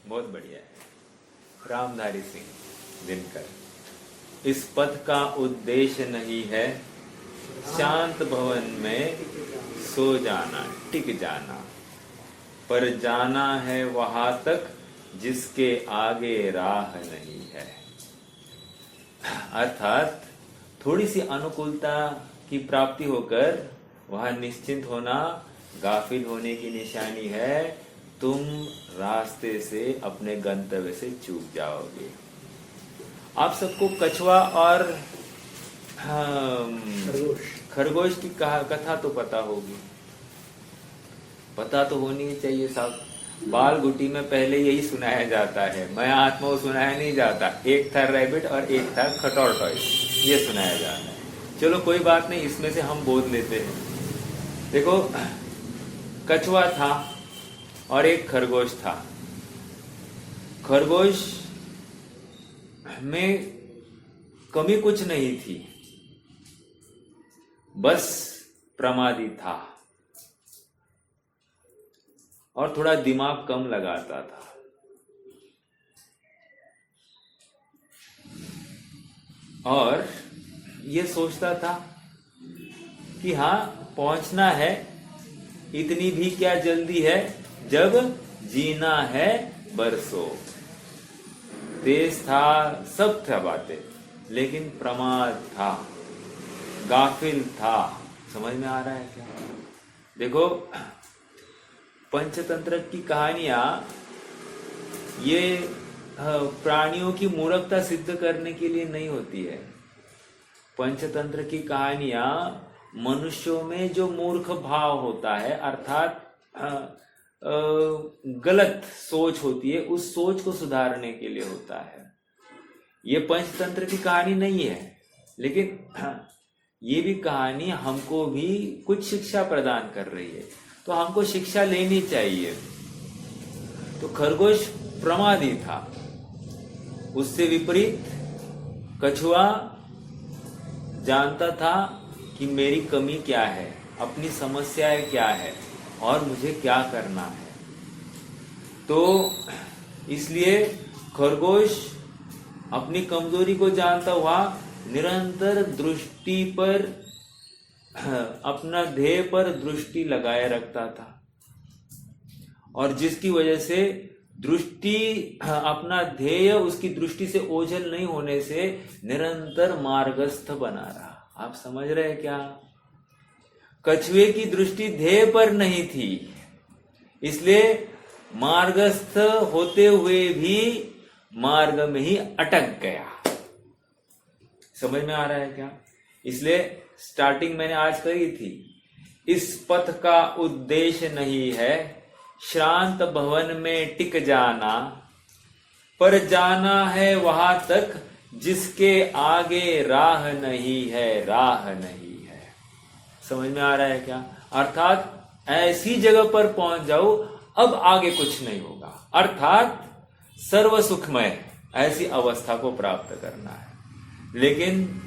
बहुत बढ़िया है। रामधारी सिंह दिनकर, इस पथ का उद्देश्य नहीं है शांत भवन में सो जाना, टिक जाना, पर जाना है वहां तक जिसके आगे राह नहीं है। अर्थात थोड़ी सी अनुकूलता की प्राप्ति होकर वहां निश्चिंत होना गाफिल होने की निशानी है। तुम रास्ते से, अपने गंतव्य से चूक जाओगे। आप सबको कछुआ और खरगोश की कथा तो पता होगी, पता तो होनी ही चाहिए साहब। बाल गुटी में पहले यही सुनाया जाता है, मैं आत्मा को सुनाया नहीं जाता। एक था रैबिट और एक था खटोरटॉइस, ये सुनाया जाता है। चलो कोई बात नहीं, इसमें से हम बोध लेते हैं। देखो, कछुआ था और एक खरगोश था। खरगोश में कमी कुछ नहीं थी, बस प्रमादी था और थोड़ा दिमाग कम लगाता था। और ये सोचता था कि हाँ, पहुंचना है, इतनी भी क्या जल्दी है, जब जीना है बरसों। तेज था, सब था बातें, लेकिन प्रमाद था, गाफिल था। समझ में आ रहा है क्या? देखो, पंचतंत्र की कहानियां ये प्राणियों की मूर्खता सिद्ध करने के लिए नहीं होती है। पंचतंत्र की कहानियां मनुष्यों में जो मूर्ख भाव होता है, अर्थात गलत सोच होती है, उस सोच को सुधारने के लिए होता है। ये पंचतंत्र की कहानी नहीं है, लेकिन ये भी कहानी हमको भी कुछ शिक्षा प्रदान कर रही है, तो हमको शिक्षा लेनी चाहिए। तो खरगोश प्रमादी था, उससे विपरीत कछुआ जानता था कि मेरी कमी क्या है, अपनी समस्याएं क्या है और मुझे क्या करना है। तो इसलिए खरगोश अपनी कमजोरी को जानता हुआ निरंतर दृष्टि पर, अपना ध्येय पर दृष्टि लगाए रखता था, और जिसकी वजह से दृष्टि, अपना ध्येय उसकी दृष्टि से ओझल नहीं होने से निरंतर मार्गस्थ बना रहा। आप समझ रहे हैं क्या? कछुए की दृष्टि ध्येय पर नहीं थी, इसलिए मार्गस्थ होते हुए भी मार्ग में ही अटक गया। समझ में आ रहा है क्या? इसलिए स्टार्टिंग मैंने आज करी थी, इस पथ का उद्देश्य नहीं है श्रांत भवन में टिक जाना, पर जाना है वहां तक जिसके आगे राह नहीं है, राह नहीं है। समझ में आ रहा है क्या? अर्थात ऐसी जगह पर पहुंच जाओ, अब आगे कुछ नहीं होगा, अर्थात सर्व सुखमय, ऐसी अवस्था को प्राप्त करना है। लेकिन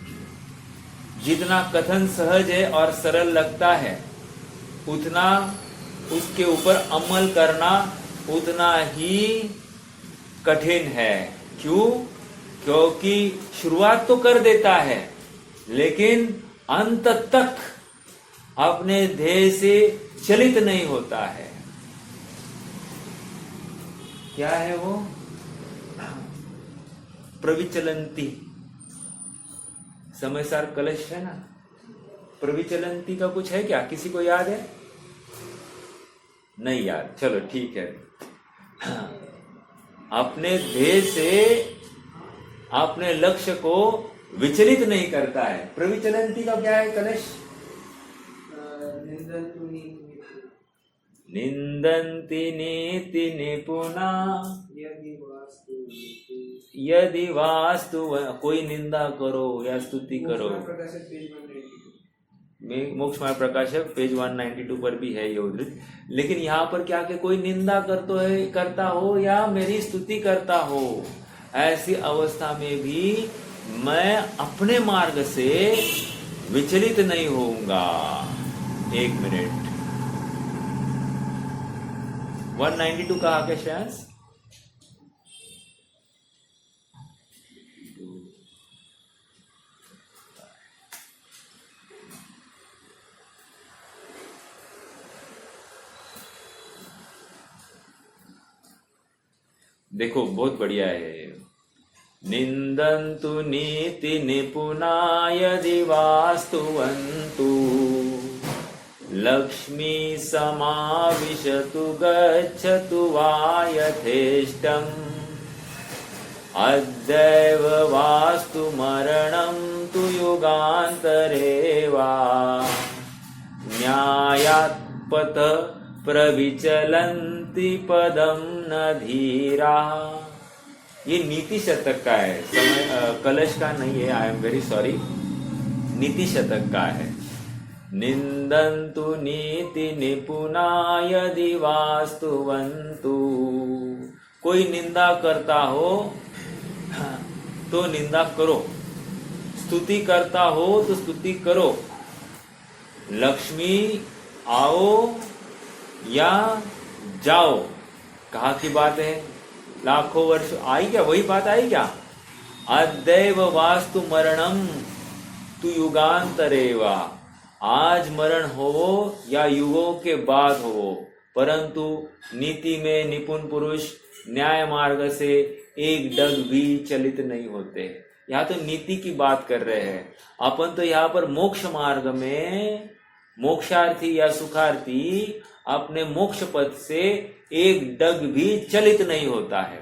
जितना कथन सहज है और सरल लगता है, उतना उसके ऊपर अमल करना उतना ही कठिन है। क्यों? क्योंकि शुरुआत तो कर देता है, लेकिन अंत तक अपने ध्येय से चलित नहीं होता है। क्या है वो? प्रविचलंती, समय सार कलश है ना, प्रविचलंती का कुछ है क्या? किसी को याद है? नहीं याद, चलो ठीक है। अपने ध्येय से अपने लक्ष्य को विचलित नहीं करता है। प्रविचलंती का क्या है कलश? निंदन्ति नीति निपुणा यदि वास्तु, कोई निंदा करो या स्तुति करो। मोक्ष मार्ग प्रकाशक पेज 192 पर भी है ये उद्धृत। लेकिन यहाँ पर क्या कि कोई निंदा करता हो या मेरी स्तुति करता हो, ऐसी अवस्था में भी मैं अपने मार्ग से विचलित नहीं होऊंगा। एक मिनट, 192 का आगे शेष देखो बहुत बढ़िया है। निंदन्तु नीति निपुना यदि वास्तुवन्तु लक्ष्मी समाविशतु गच्छतु वा यथेष्टम् अद्यैव वास्तु मरणं तु युगान्तरे वा न्यायात् पथ प्रविचलन्ति पदं न धीरा। ये नीति शतक का है, कलश का नहीं है, आई एम वेरी सॉरी, नीति शतक का है। निंदन्तु नीति निपुना यदि वास्तुवन्तु। कोई निंदा करता हो तो निंदा करो, स्तुति करता हो तो स्तुति करो। लक्ष्मी आओ या जाओ, कहा की बात है, लाखों वर्ष आई क्या, वही बात आई क्या। अद्यैव वास्तु मरणम तु युगांतरेवा। आज मरण हो या युगों के बाद हो, परंतु नीति में निपुण पुरुष न्याय मार्ग से एक डग भी चलित नहीं होते। यहाँ तो नीति की बात कर रहे हैं अपन, तो यहाँ पर मोक्ष मार्ग में मोक्षार्थी या सुखार्थी अपने मोक्ष पद से एक डग भी चलित नहीं होता है।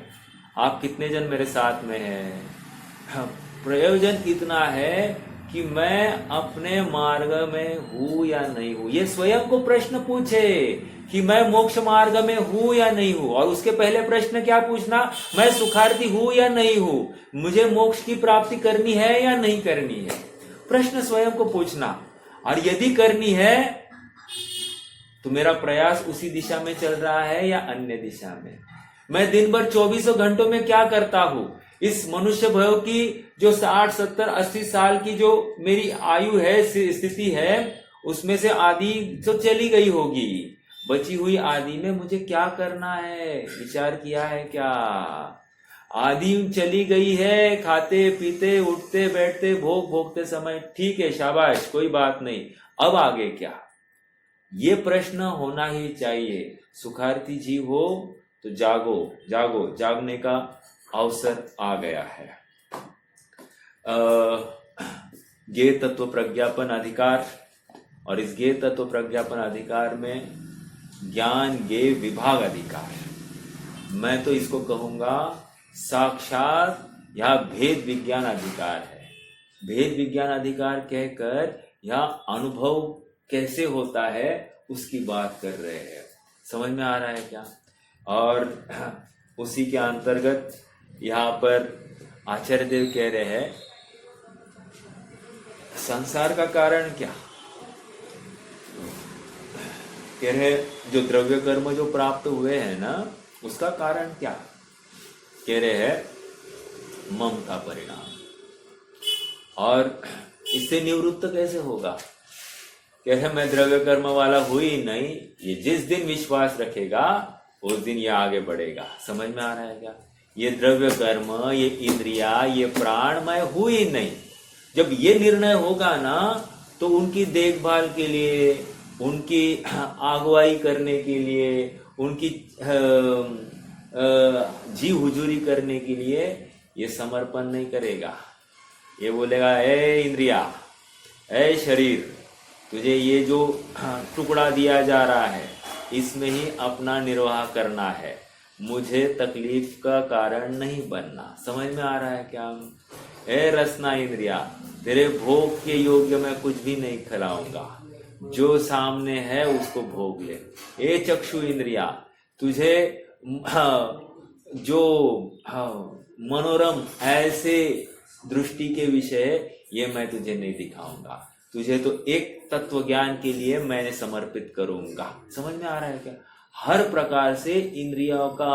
आप कितने जन मेरे साथ में हैं? प्रयोजन इतना है कि मैं अपने मार्ग में हूं या नहीं हूं। ये स्वयं को प्रश्न पूछे कि मैं मोक्ष मार्ग में हूं या नहीं हूं, और उसके पहले प्रश्न क्या पूछना, मैं सुखार्थी हूं या नहीं हूं, मुझे मोक्ष की प्राप्ति करनी है या नहीं करनी है। प्रश्न स्वयं को पूछना, और यदि करनी है तो मेरा प्रयास उसी दिशा में चल रहा है या अन्य दिशा में। मैं दिन भर 24 घंटों में क्या करता हूं। इस मनुष्य भव की जो 60, 70, 80 साल की जो मेरी आयु है, स्थिति है, उसमें से आधी तो चली गई होगी। बची हुई आधी में मुझे क्या करना है, विचार किया है क्या? आधी चली गई है, खाते पीते उठते बैठते भोग भोगते समय, ठीक है, शाबाश, कोई बात नहीं, अब आगे क्या? ये प्रश्न होना ही चाहिए। सुखार्थी जीव हो तो जागो जागो, जागने का अवसर आ गया है। ज्ञेय तत्व प्रज्ञापन अधिकार, और इस ज्ञेय तत्व प्रज्ञापन अधिकार में ज्ञान ज्ञेय विभाग अधिकार, मैं तो इसको कहूंगा साक्षात यह भेद विज्ञान अधिकार है। भेद विज्ञान अधिकार कहकर यह अनुभव कैसे होता है उसकी बात कर रहे हैं। समझ में आ रहा है क्या? और उसी के अंतर्गत यहाँ पर आचार्य देव कह रहे हैं, संसार का कारण क्या? कह रहे जो द्रव्य कर्म जो प्राप्त हुए हैं ना, उसका कारण क्या? कह रहे हैं ममता परिणाम। और इससे निवृत्त कैसे होगा? कह रहे मैं द्रव्य कर्म वाला हुई नहीं। ये जिस दिन विश्वास रखेगा उस दिन ये आगे बढ़ेगा। समझ में आ रहा है क्या? ये द्रव्य कर्म, ये इंद्रिया, ये प्राण मैं हुई नहीं। जब ये निर्णय होगा ना, तो उनकी देखभाल के लिए, उनकी अगुवाई करने के लिए, उनकी जी हुजूरी करने के लिए ये समर्पण नहीं करेगा। ये बोलेगा, ए इंद्रिया, ए शरीर, तुझे ये जो टुकड़ा दिया जा रहा है इसमें ही अपना निर्वाह करना है, मुझे तकलीफ का कारण नहीं बनना। समझ में आ रहा है क्या? ए रसना इंद्रिया, तेरे भोग के योग्य मैं कुछ भी नहीं खिलाऊंगा, जो सामने है उसको भोग ले। ए चक्षु इंद्रिया, तुझे जो मनोरम ऐसे दृष्टि के विषय ये मैं तुझे नहीं दिखाऊंगा, तुझे तो एक तत्व ज्ञान के लिए मैंने समर्पित करूंगा। समझ में आ रहा है क्या? हर प्रकार से इंद्रियों का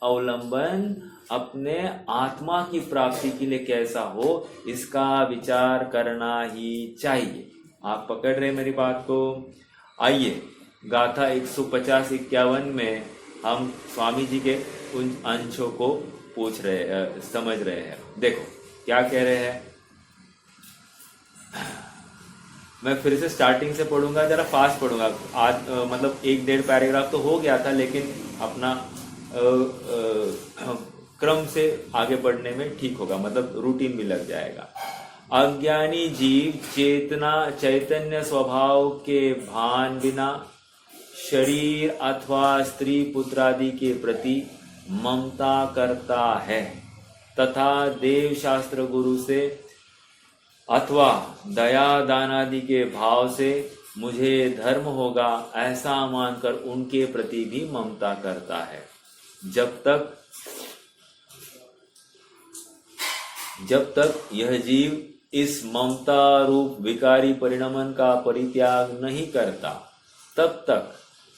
अवलंबन अपने आत्मा की प्राप्ति के लिए कैसा हो, इसका विचार करना ही चाहिए। आप पकड़ रहे मेरी बात को? आइए गाथा 150-51 में हम स्वामी जी के उन अंशों को समझ रहे हैं। देखो क्या कह रहे हैं। मैं फिर से स्टार्टिंग से पढ़ूंगा, जरा फास्ट पढ़ूंगा। आज मतलब 1-1.5 पैराग्राफ तो हो गया था, लेकिन अपना क्रम से आगे बढ़ने में ठीक होगा, मतलब रूटीन भी लग जाएगा। अज्ञानी जीव चैतन्य स्वभाव के भान बिना शरीर अथवा स्त्री पुत्र आदि के प्रति ममता करता है तथा देव शास्त्र गुरु से अथवा दया दान आदि के भाव से मुझे धर्म होगा ऐसा मानकर उनके प्रति भी ममता करता है। जब तक यह जीव इस ममता रूप विकारी परिणमन का परित्याग नहीं करता तब तक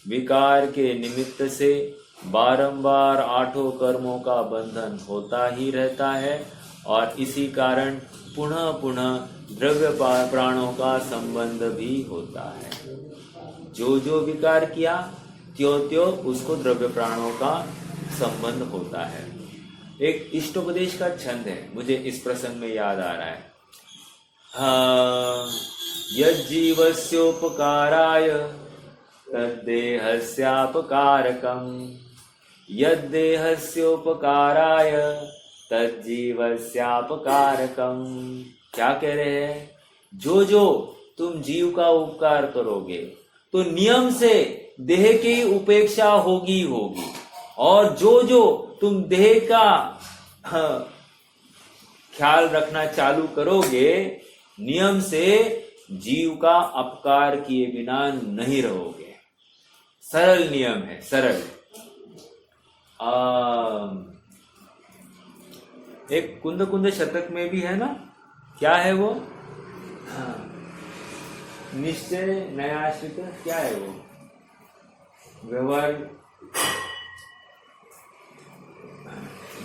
विकार के निमित्त से बारंबार आठों कर्मों का बंधन होता ही रहता है और इसी कारण पुनः पुनः द्रव्य प्राणों का संबंध भी होता है। जो जो विकार किया त्यों त्यों उसको द्रव्य प्राणों का संबंध होता है। एक इष्टोपदेश का छंद है, मुझे इस प्रसंग में याद आ रहा है। यज्जीवस्योपकाराय तद्देहस्यापकारकम् यद्देहस्योपकाराय तज्जीवस्यापकारकम्। क्या कह रहे हैं? जो जो तुम जीव का उपकार करोगे तो नियम से देह की उपेक्षा होगी और जो जो तुम देह का ख्याल रखना चालू करोगे नियम से जीव का अपकार किए बिना नहीं रहोगे। सरल नियम है, सरल। एक कुंद कुंद शतक में भी है ना, क्या है वो? निश्चय न्यायाश्रित, क्या है वो? व्यवहार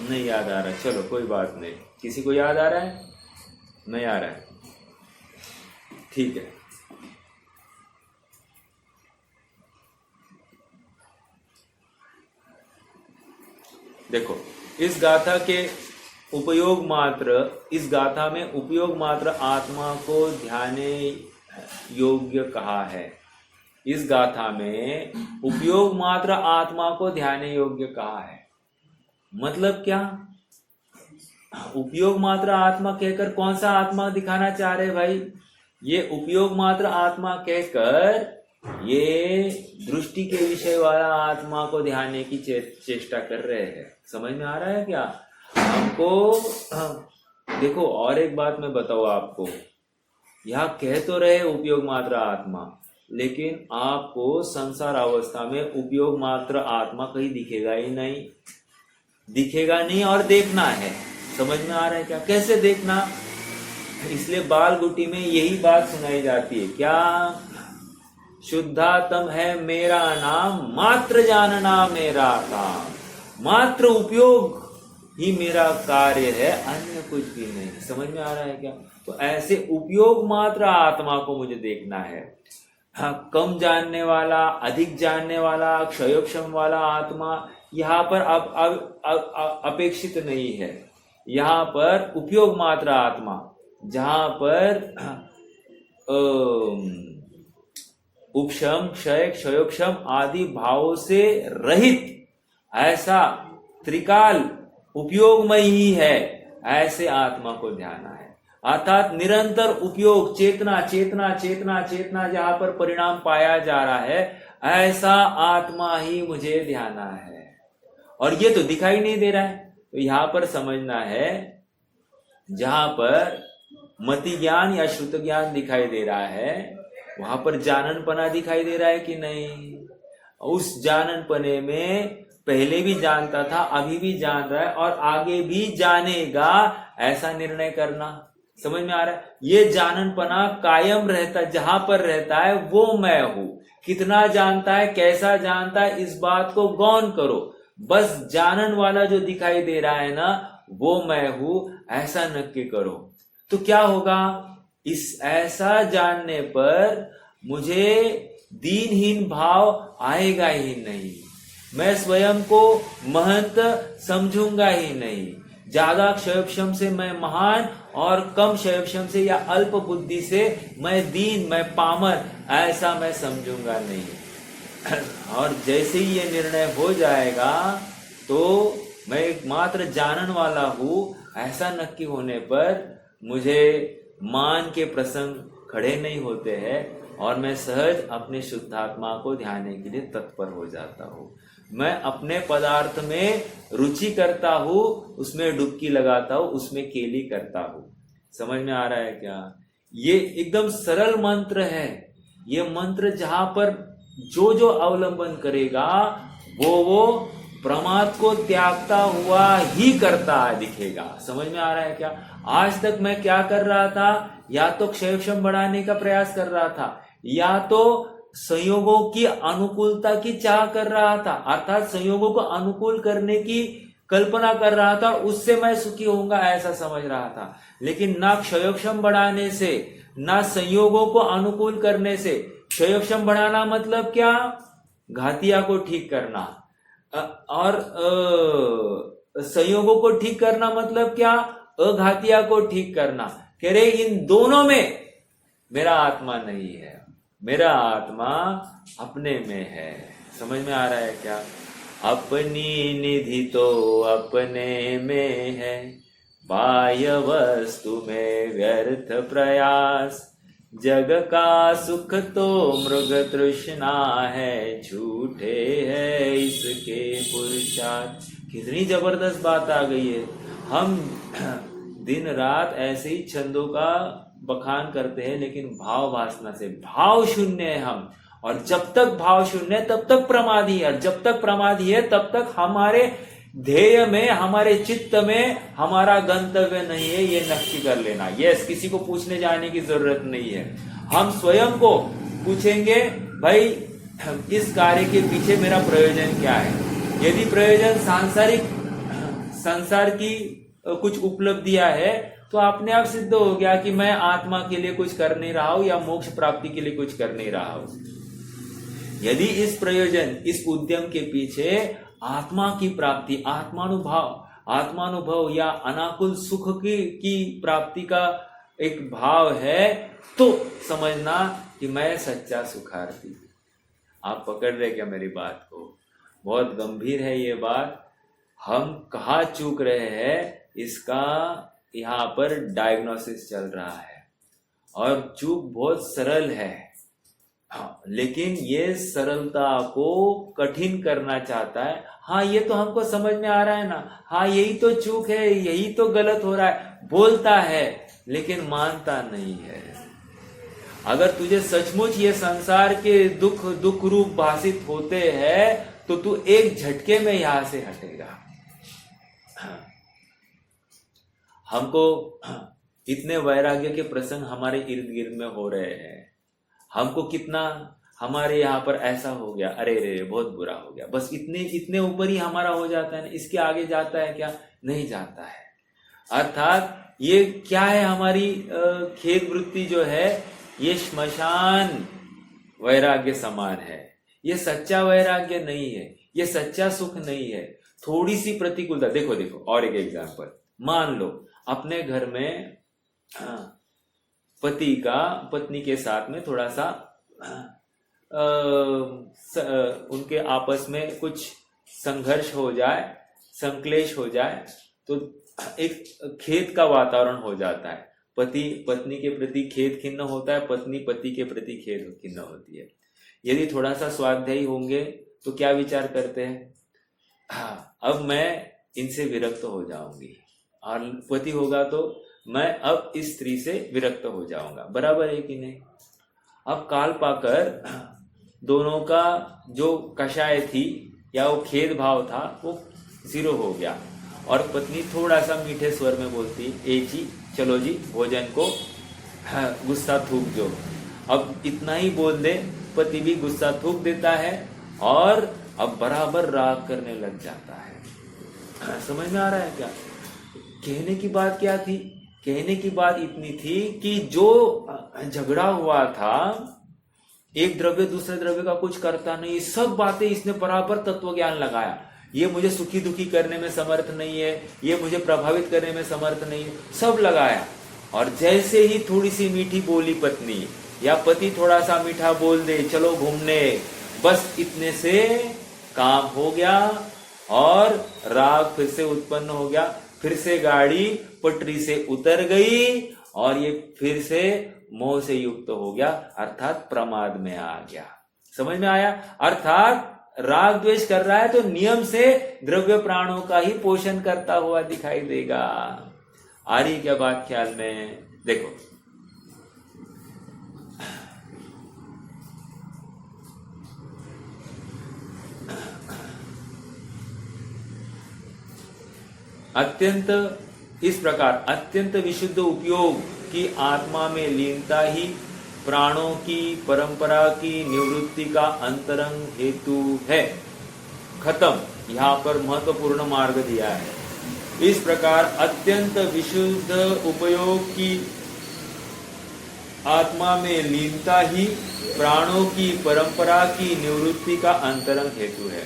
नहीं याद आ रहा, चलो कोई बात नहीं। किसी को याद आ रहा है? नहीं आ रहा है, ठीक है। देखो, इस गाथा में उपयोग मात्र आत्मा को ध्याने योग्य कहा है। इस गाथा में उपयोग मात्र आत्मा को ध्याने योग्य कहा है। मतलब क्या? उपयोग मात्र आत्मा कहकर कौन सा आत्मा दिखाना चाह रहे भाई? ये उपयोग मात्र आत्मा कहकर ये दृष्टि के विषय वाला आत्मा को ध्याने की चेष्टा कर रहे हैं। समझ में आ रहा है क्या हमको? देखो, और एक बात मैं बताऊँ आपको, यहाँ कह तो रहे उपयोग मात्र आत्मा, लेकिन आपको संसार अवस्था में उपयोग मात्र आत्मा कहीं दिखेगा ही नहीं, दिखेगा नहीं और देखना है। समझ में आ रहा है क्या? कैसे देखना? इसलिए बाल गुटी में यही बात सुनाई जाती है, क्या? शुद्धात्म है मेरा नाम, मात्र जानना मेरा काम, मात्र उपयोग ही मेरा कार्य है, अन्य कुछ भी नहीं। समझ में आ रहा है क्या? तो ऐसे उपयोग मात्र आत्मा को मुझे देखना है। हाँ, कम जानने वाला, अधिक जानने वाला, क्षयोक्षम वाला आत्मा यहाँ पर अब अपेक्षित नहीं है। यहाँ पर उपयोग मात्र आत्मा, जहां पर उपशम, क्षय, क्षयोक्षम आदि भावों से रहित ऐसा त्रिकाल उपयोगमय ही है, ऐसे आत्मा को ध्याना है। अर्थात निरंतर उपयोग, चेतना चेतना चेतना चेतना जहां पर परिणाम पाया जा रहा है, ऐसा आत्मा ही मुझे ध्याना है। और ये तो दिखाई नहीं दे रहा है, तो यहां पर समझना है, जहां पर मति ज्ञान या श्रुत ज्ञान दिखाई दे रहा है, वहां पर जाननपना दिखाई दे रहा है कि नहीं? उस जाननपने में पहले भी जानता था, अभी भी जान रहा है और आगे भी जानेगा, ऐसा निर्णय करना। समझ में आ रहा है? ये जाननपना कायम रहता, जहां पर रहता है वो मैं हूं। कितना जानता है, कैसा जानता है, इस बात को गौन करो। बस जानन वाला जो दिखाई दे रहा है ना, वो मैं हूं, ऐसा नक्की करो। तो क्या होगा? इस ऐसा जानने पर मुझे दीनहीन भाव आएगा ही नहीं, मैं स्वयं को महंत समझूंगा ही नहीं, ज्यादा क्षयक्षम से मैं महान और कम क्षयक्षम से या अल्प बुद्धि से मैं दीन, मैं पामर, ऐसा मैं समझूंगा नहीं। और जैसे ही ये निर्णय हो जाएगा तो मैं एक मात्र जानन वाला हूं, ऐसा नक्की होने पर मुझे मान के प्रसंग खड़े नहीं होते हैं और मैं सहज अपने शुद्धात्मा को ध्यान के लिए तत्पर हो जाता हूं। मैं अपने पदार्थ में रुचि करता हूं, उसमें डुबकी लगाता हूं, उसमें केली करता हूं। समझ में आ रहा है क्या? ये एकदम सरल मंत्र है। ये मंत्र जहां पर जो जो अवलंबन करेगा वो प्रमाद को त्यागता हुआ ही करता दिखेगा। समझ में आ रहा है क्या? आज तक मैं क्या कर रहा था? या तो क्षयक्षम बढ़ाने का प्रयास कर रहा था, या तो संयोगों की अनुकूलता की चाह कर रहा था, अर्थात संयोगों को अनुकूल करने की कल्पना कर रहा था, उससे मैं सुखी होऊंगा ऐसा समझ रहा था। लेकिन ना क्षयक्षम बढ़ाने से, ना संयोगों को अनुकूल करने से। क्षयक्षम बढ़ाना मतलब क्या? घातिया को ठीक करना। और संयोगों को ठीक करना मतलब क्या? अघातिया को ठीक करना। कह रहे इन दोनों में मेरा आत्मा नहीं है, मेरा आत्मा अपने में है। समझ में आ रहा है क्या? अपनी निधि तो अपने में है, बाह्य वस्तु में व्यर्थ प्रयास। जग का सुख तो मृग तृष्णा है, झूठे है इसके पुरुषार्थ। कितनी जबरदस्त बात आ गई है। हम दिन रात ऐसे ही छंदों का बखान करते हैं, लेकिन भाव वासना से भाव शून्य है हम। और जब तक भाव शून्य है तब तक प्रमादी है, और जब तक प्रमादी है तब तक हमारे ध्येय में, हमारे चित्त में हमारा गंतव्य नहीं है, ये नक्की कर लेना। यस, किसी को पूछने जाने की जरूरत नहीं है। हम स्वयं को पूछेंगे, भाई इस कार्य के पीछे मेरा प्रयोजन क्या है? यदि प्रयोजन संसार की कुछ उपलब्धियां है, तो अपने आप सिद्ध हो गया कि मैं आत्मा के लिए कुछ कर नहीं रहा हूं या मोक्ष प्राप्ति के लिए कुछ कर नहीं रहा हूं। यदि इस प्रयोजन, इस उद्यम के पीछे आत्मा की प्राप्ति, आत्मानुभव या अनाकुल सुख की प्राप्ति का एक भाव है, तो समझना कि मैं सच्चा सुखार्थी। आप पकड़ रहे क्या मेरी बात को? बहुत गंभीर है ये बात। हम कहाँ चूक रहे हैं, इसका यहाँ पर डायग्नोसिस चल रहा है। और चूक बहुत सरल है, हाँ, लेकिन ये सरलता को कठिन करना चाहता है। हाँ, ये तो हमको समझ में आ रहा है ना, हाँ यही तो चूक है, यही तो गलत हो रहा है, बोलता है लेकिन मानता नहीं है। अगर तुझे सचमुच ये संसार के दुख रूप भाषित होते हैं, तो तू एक झटके में यहां से हटेगा। हमको इतने वैराग्य के प्रसंग हमारे इर्द गिर्द में हो रहे हैं। हमको कितना हमारे यहाँ पर ऐसा हो गया, अरे रे बहुत बुरा हो गया, बस इतने ऊपर ही हमारा हो जाता है ना। इसके आगे जाता है क्या? नहीं जाता है। अर्थात ये क्या है? हमारी खेद वृत्ति जो है, ये श्मशान वैराग्य समान है। ये सच्चा वैराग्य नहीं है, ये सच्चा सुख नहीं है। थोड़ी सी प्रतिकूलता, देखो और एक एग्जांपल। मान लो अपने घर में पति का पत्नी के साथ में थोड़ा सा उनके आपस में कुछ संघर्ष हो जाए, संक्लेश हो जाए, तो एक खेद का वातावरण हो जाता है। पति पत्नी के प्रति खेद खिन्न होता है, पत्नी पति के प्रति खेद खिन्न होती है। यदि थोड़ा सा स्वाध्यायी होंगे तो क्या विचार करते हैं? हाँ, अब मैं इनसे विरक्त हो जाऊंगी। और पति होगा तो मैं अब इस स्त्री से विरक्त हो जाऊंगा। बराबर है कि नहीं? अब काल पाकर दोनों का जो कषाय थी या वो खेद भाव था, वो जीरो हो गया। और पत्नी थोड़ा सा मीठे स्वर में बोलती, ए जी चलो जी भोजन को गुस्सा थूक दो। अब इतना ही बोल दे, पति भी गुस्सा थूक देता है और अब बराबर राग करने लग जाता है। समझ में आ रहा है क्या? कहने की बात क्या थी? कहने की बात इतनी थी कि जो झगड़ा हुआ था, एक द्रव्य दूसरे द्रव्य का कुछ करता नहीं, सब बातें इसने बराबर तत्व ज्ञान लगाया। ये मुझे सुखी दुखी करने में समर्थ नहीं है, ये मुझे प्रभावित करने में समर्थ नहीं है, सब लगाया। और जैसे ही थोड़ी सी मीठी बोली पत्नी या पति थोड़ा सा मीठा बोल दे, चलो घूमने, बस इतने से काम हो गया और राग फिर से उत्पन्न हो गया, फिर से गाड़ी पटरी से उतर गई और ये फिर से मोह से युक्त हो गया, अर्थात प्रमाद में आ गया। समझ में आया? अर्थात राग द्वेष कर रहा है तो नियम से द्रव्य प्राणों का ही पोषण करता हुआ दिखाई देगा। आ रही क्या बात ख्याल में? देखो, अत्यंत इस प्रकार अत्यंत विशुद्ध उपयोग की आत्मा में लीनता ही प्राणों की परंपरा की निवृत्ति का अंतरंग हेतु है। खत्म। यहां पर महत्वपूर्ण मार्ग दिया है। इस प्रकार अत्यंत विशुद्ध उपयोग की आत्मा में लीनता ही प्राणों की परंपरा की निवृत्ति का अंतरंग हेतु है।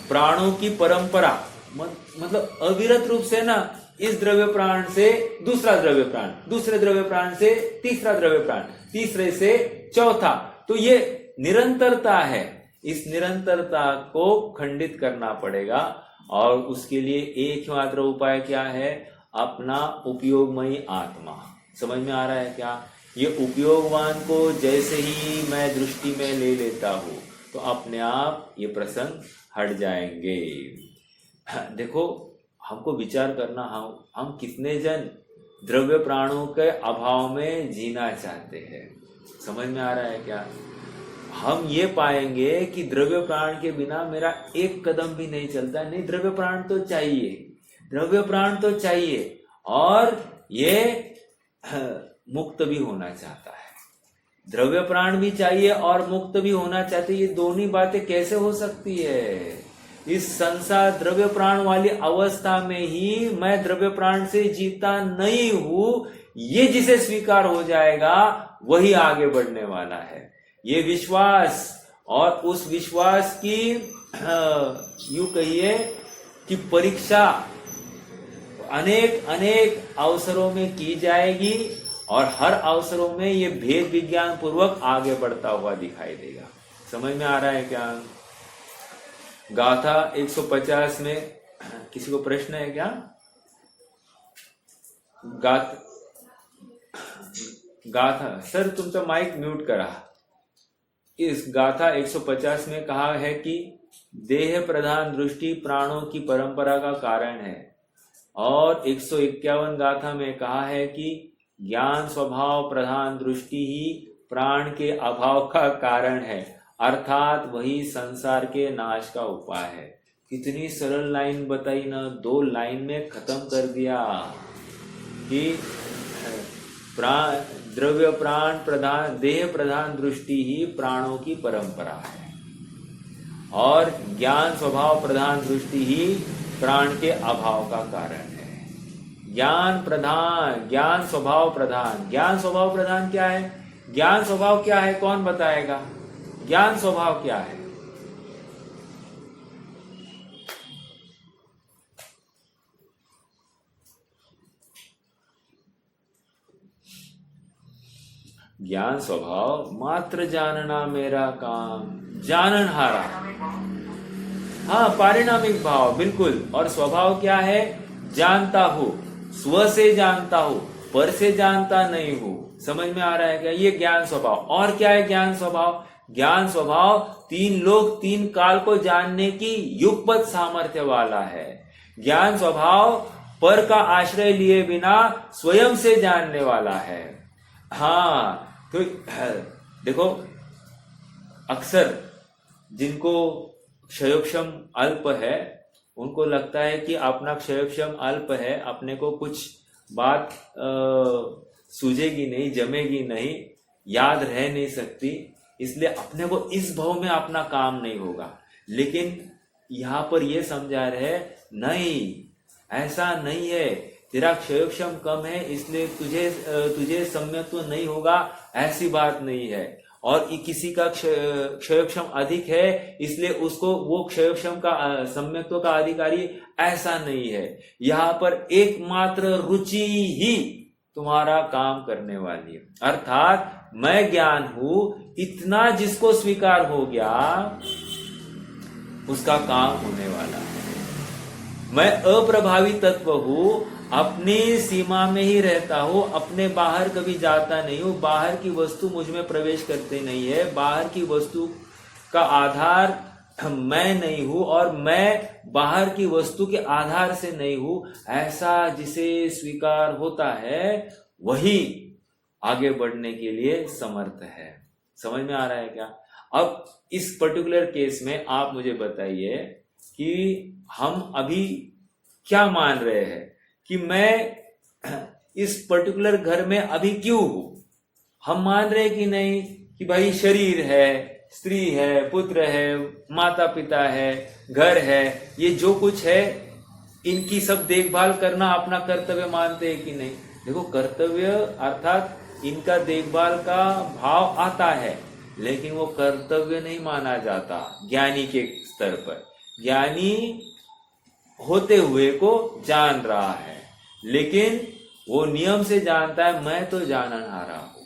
प्राणों की परंपरा मतलब अविरत रूप से ना, इस द्रव्य प्राण से दूसरा द्रव्य प्राण, दूसरे द्रव्य प्राण से तीसरा द्रव्य प्राण, तीसरे से चौथा, तो ये निरंतरता है। इस निरंतरता को खंडित करना पड़ेगा और उसके लिए एक मात्र उपाय क्या है? अपना उपयोगमयी आत्मा। समझ में आ रहा है क्या? ये उपयोगवान को जैसे ही मैं दृष्टि में ले लेता हूं तो अपने आप ये प्रसंग हट जाएंगे। देखो, हमको विचार करना, हम कितने जन द्रव्य प्राणों के अभाव में जीना चाहते हैं। समझ में आ रहा है क्या? हम ये पाएंगे कि द्रव्य प्राण के बिना मेरा एक कदम भी नहीं चलता। नहीं, द्रव्य प्राण तो चाहिए, द्रव्य प्राण तो चाहिए, और ये मुक्त भी होना चाहता है। द्रव्य प्राण भी चाहिए और मुक्त भी होना चाहते। ये दोनों बातें कैसे हो सकती है? इस संसार द्रव्य प्राण वाली अवस्था में ही मैं द्रव्य प्राण से जीता नहीं हूं, ये जिसे स्वीकार हो जाएगा वही आगे बढ़ने वाला है। ये विश्वास, और उस विश्वास की यूं कहिए कि परीक्षा अनेक अनेक अवसरों में की जाएगी और हर अवसरों में ये भेद विज्ञान पूर्वक आगे बढ़ता हुआ दिखाई देगा। समझ में आ रहा है क्या? गाथा 150 में किसी को प्रश्न है क्या? गाथा सर, तुमचा माइक म्यूट करा। इस गाथा 150 में कहा है कि देह प्रधान दृष्टि प्राणों की परंपरा का कारण है, और 151 गाथा में कहा है कि ज्ञान स्वभाव प्रधान दृष्टि ही प्राण के अभाव का कारण है, अर्थात वही संसार के नाश का उपाय है। कितनी सरल लाइन बताई ना, 2 लाइन में खत्म कर दिया कि द्रव्य प्राण प्रधान देह प्रधान दृष्टि ही प्राणों की परंपरा है, और ज्ञान स्वभाव प्रधान दृष्टि ही प्राण के अभाव का कारण है। ज्ञान प्रधान, ज्ञान स्वभाव प्रधान। ज्ञान स्वभाव प्रधान क्या है? ज्ञान स्वभाव क्या है? कौन बताएगा? ज्ञान स्वभाव क्या है? ज्ञान स्वभाव मात्र जानना मेरा काम, जानन हारा। हाँ, पारिणामिक भाव, बिल्कुल। और स्वभाव क्या है? जानता हूं, स्व से जानता हूं, पर से जानता नहीं हूं। समझ में आ रहा है क्या? ये ज्ञान स्वभाव। और क्या है ज्ञान स्वभाव? ज्ञान स्वभाव 3 लोक 3 काल को जानने की युगपत सामर्थ्य वाला है। ज्ञान स्वभाव पर का आश्रय लिए बिना स्वयं से जानने वाला है। हाँ, तो देखो, अक्सर जिनको क्षयोक्षम अल्प है उनको लगता है कि अपना क्षयोक्षम अल्प है, अपने को कुछ बात सूझेगी नहीं, जमेगी नहीं, याद रह नहीं सकती, इसलिए अपने को इस भाव में अपना काम नहीं होगा। लेकिन यहां पर यह समझा रहे, नहीं, ऐसा नहीं है। तेरा क्षयोक्षम कम है इसलिए तुझे सम्यक तो नहीं होगा, ऐसी बात नहीं है। और किसी का क्षयोक्षम अधिक है इसलिए उसको वो क्षयोक्षम का सम्यक्त्व का अधिकारी, ऐसा नहीं है। यहाँ पर एकमात्र रुचि ही तुम्हारा काम करने वाली है। अर्थात मैं ज्ञान हूं, इतना जिसको स्वीकार हो गया, उसका काम होने वाला है। मैं अप्रभावी तत्व हूं, अपनी सीमा में ही रहता हूं, अपने बाहर कभी जाता नहीं हूं, बाहर की वस्तु मुझ में प्रवेश करते नहीं है, बाहर की वस्तु का आधार मैं नहीं हूं और मैं बाहर की वस्तु के आधार से नहीं हूं। ऐसा जिसे स्वीकार होता है वही आगे बढ़ने के लिए समर्थ है। समझ में आ रहा है क्या? अब इस पर्टिकुलर केस में आप मुझे बताइए कि हम अभी क्या मान रहे हैं कि मैं इस पर्टिकुलर घर में अभी क्यों हूं? हम मान रहे कि नहीं कि भाई शरीर है, स्त्री है, पुत्र है, माता पिता है, घर है, ये जो कुछ है इनकी सब देखभाल करना अपना कर्तव्य मानते हैं कि नहीं? देखो, कर्तव्य अर्थात इनका देखभाल का भाव आता है, लेकिन वो कर्तव्य नहीं माना जाता ज्ञानी के स्तर पर। ज्ञानी होते हुए को जान रहा है, लेकिन वो नियम से जानता है मैं तो जाननहारा हूं,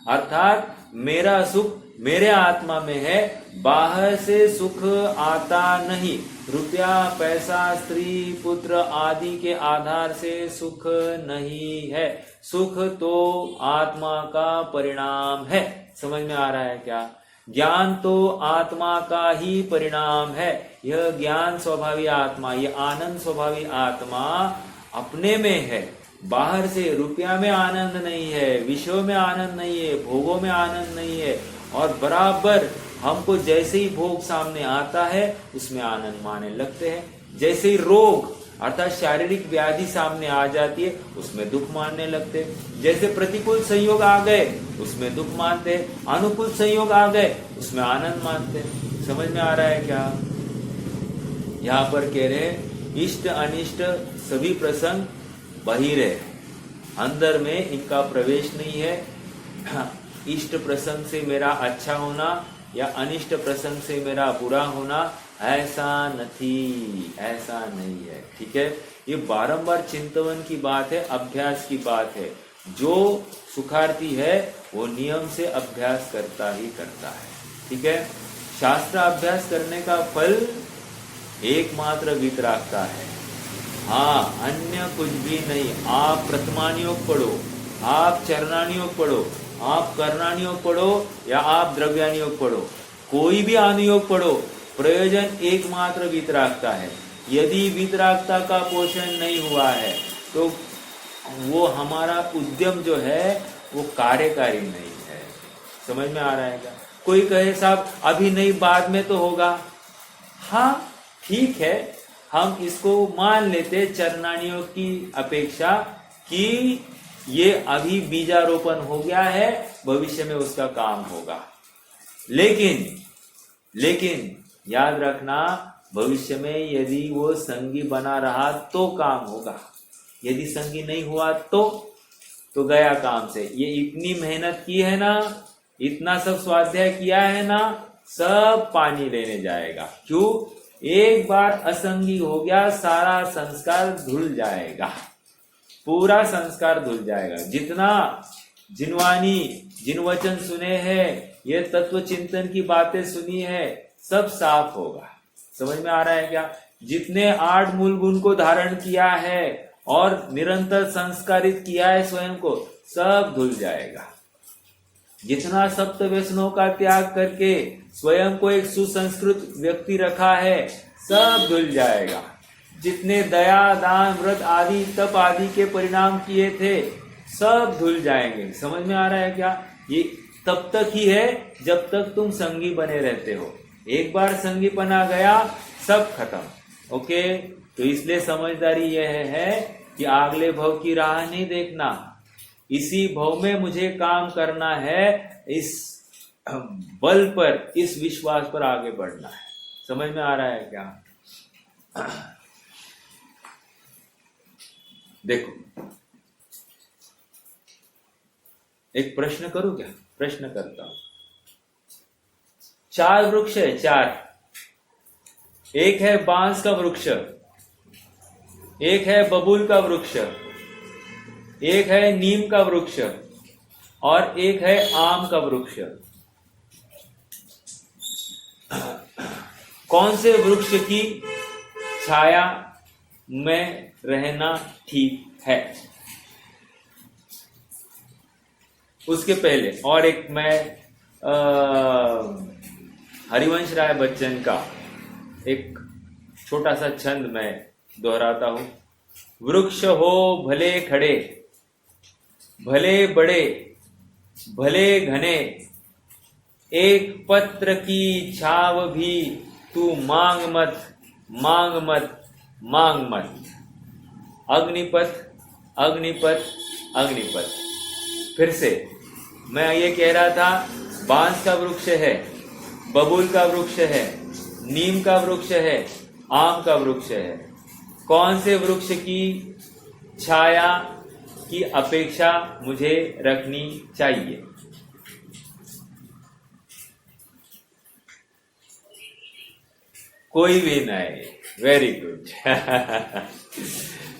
अर्थात मेरा सुख मेरे आत्मा में है, बाहर से सुख आता नहीं। रुपया, पैसा, स्त्री, पुत्र आदि के आधार से सुख नहीं है, सुख तो आत्मा का परिणाम है। समझ में आ रहा है क्या? ज्ञान तो आत्मा का ही परिणाम है। यह ज्ञान स्वभावी आत्मा, यह आनंद स्वभावी आत्मा अपने में है, बाहर से रुपया में आनंद नहीं है, विषयों में आनंद नहीं है, भोगों में आनंद नहीं है, और बराबर हमको जैसे ही भोग सामने आता है उसमें आनंद मानने लगते हैं। जैसे ही रोग अर्थात शारीरिक व्याधि सामने आ जाती है उसमें दुख मानने लगते हैं। जैसे प्रतिकूल संयोग आ गए उसमें दुख मानते हैं, अनुकूल संयोग आ गए उसमें आनंद मानते हैं। समझ में आ रहा है क्या? यहाँ पर कह रहे हैं इष्ट अनिष्ट सभी प्रसंग बाहिर है, अंदर में इनका प्रवेश नहीं है। इष्ट प्रसंग से मेरा अच्छा होना या अनिष्ट प्रसंग से मेरा बुरा होना ऐसा नहीं, ऐसा नहीं है। ठीक है, ये बारंबार चिंतन की बात है, अभ्यास की बात है। जो सुखार्थी है वो नियम से अभ्यास करता ही करता है। ठीक है, शास्त्र अभ्यास करने का फल एकमात्र वितरागता है। हाँ, अन्य कुछ भी नहीं। आप प्रथमानुयोग पढ़ो, आप चरणानुयोग पढ़ो, आप कर्णानुयोग पढ़ो या आप द्रव्यानुयोग पढ़ो, कोई भी अनुयोग पढ़ो, प्रयोजन एकमात्र वितरागता है। यदि वितरागता का पोषण नहीं हुआ है तो वो हमारा उद्यम जो है वो कार्यकारी नहीं है। समझ में आ रहा है क्या? कोई कहे साहब अभी नहीं बाद में तो होगा, हाँ ठीक है, हम इसको मान लेते चरणानुयोग की अपेक्षा कि ये अभी बीजारोपण हो गया है, भविष्य में उसका काम होगा। लेकिन याद रखना, भविष्य में यदि वो संगी बना रहा तो काम होगा, यदि संगी नहीं हुआ तो गया काम से। ये इतनी मेहनत की है ना, इतना सब स्वाध्याय किया है ना, सब पानी लेने जाएगा। क्यों? एक बार असंगी हो गया सारा संस्कार धुल जाएगा, पूरा संस्कार धुल जाएगा। जितना जिनवानी जिन वचन सुने हैं, ये तत्व चिंतन की बातें सुनी है, सब साफ होगा। समझ में आ रहा है क्या? जितने 8 मूल गुण को धारण किया है और निरंतर संस्कारित किया है स्वयं को, सब धुल जाएगा। जितना सप्त व्यसनों का त्याग करके स्वयं को एक सुसंस्कृत व्यक्ति रखा है, सब धुल जाएगा। जितने दया, दान, व्रत आदि, तप आदि के परिणाम किए थे, सब धुल जाएंगे। समझ में आ रहा है क्या? ये तब तक ही है जब तक तुम संगी बने रहते हो। एक बार संगीपना गया, सब खत्म। ओके, तो इसलिए समझदारी यह है कि अगले भव की राह नहीं देखना, इसी भव में मुझे काम करना है, इस बल पर, इस विश्वास पर आगे बढ़ना है। समझ में आ रहा है क्या? देखो, एक प्रश्न करूं क्या? प्रश्न करता हूं। 4 वृक्ष है, 4। एक है बांस का वृक्ष, एक है बबूल का वृक्ष, एक है नीम का वृक्ष और एक है आम का वृक्ष। कौन से वृक्ष की छाया में रहना ठीक है? उसके पहले और एक मैं हरिवंश राय बच्चन का एक छोटा सा छंद मैं दोहराता हूं। वृक्ष हो भले खड़े, भले बड़े, भले घने, एक पत्र की छाव भी तू मांग मत, मांग मत, मांग मत। अग्निपथ, अग्निपथ, अग्निपथ। फिर से मैं ये कह रहा था, बांस का वृक्ष है, बबूल का वृक्ष है, नीम का वृक्ष है, आम का वृक्ष है। कौन से वृक्ष की छाया की अपेक्षा मुझे रखनी चाहिए? कोई भी नहीं। Very good.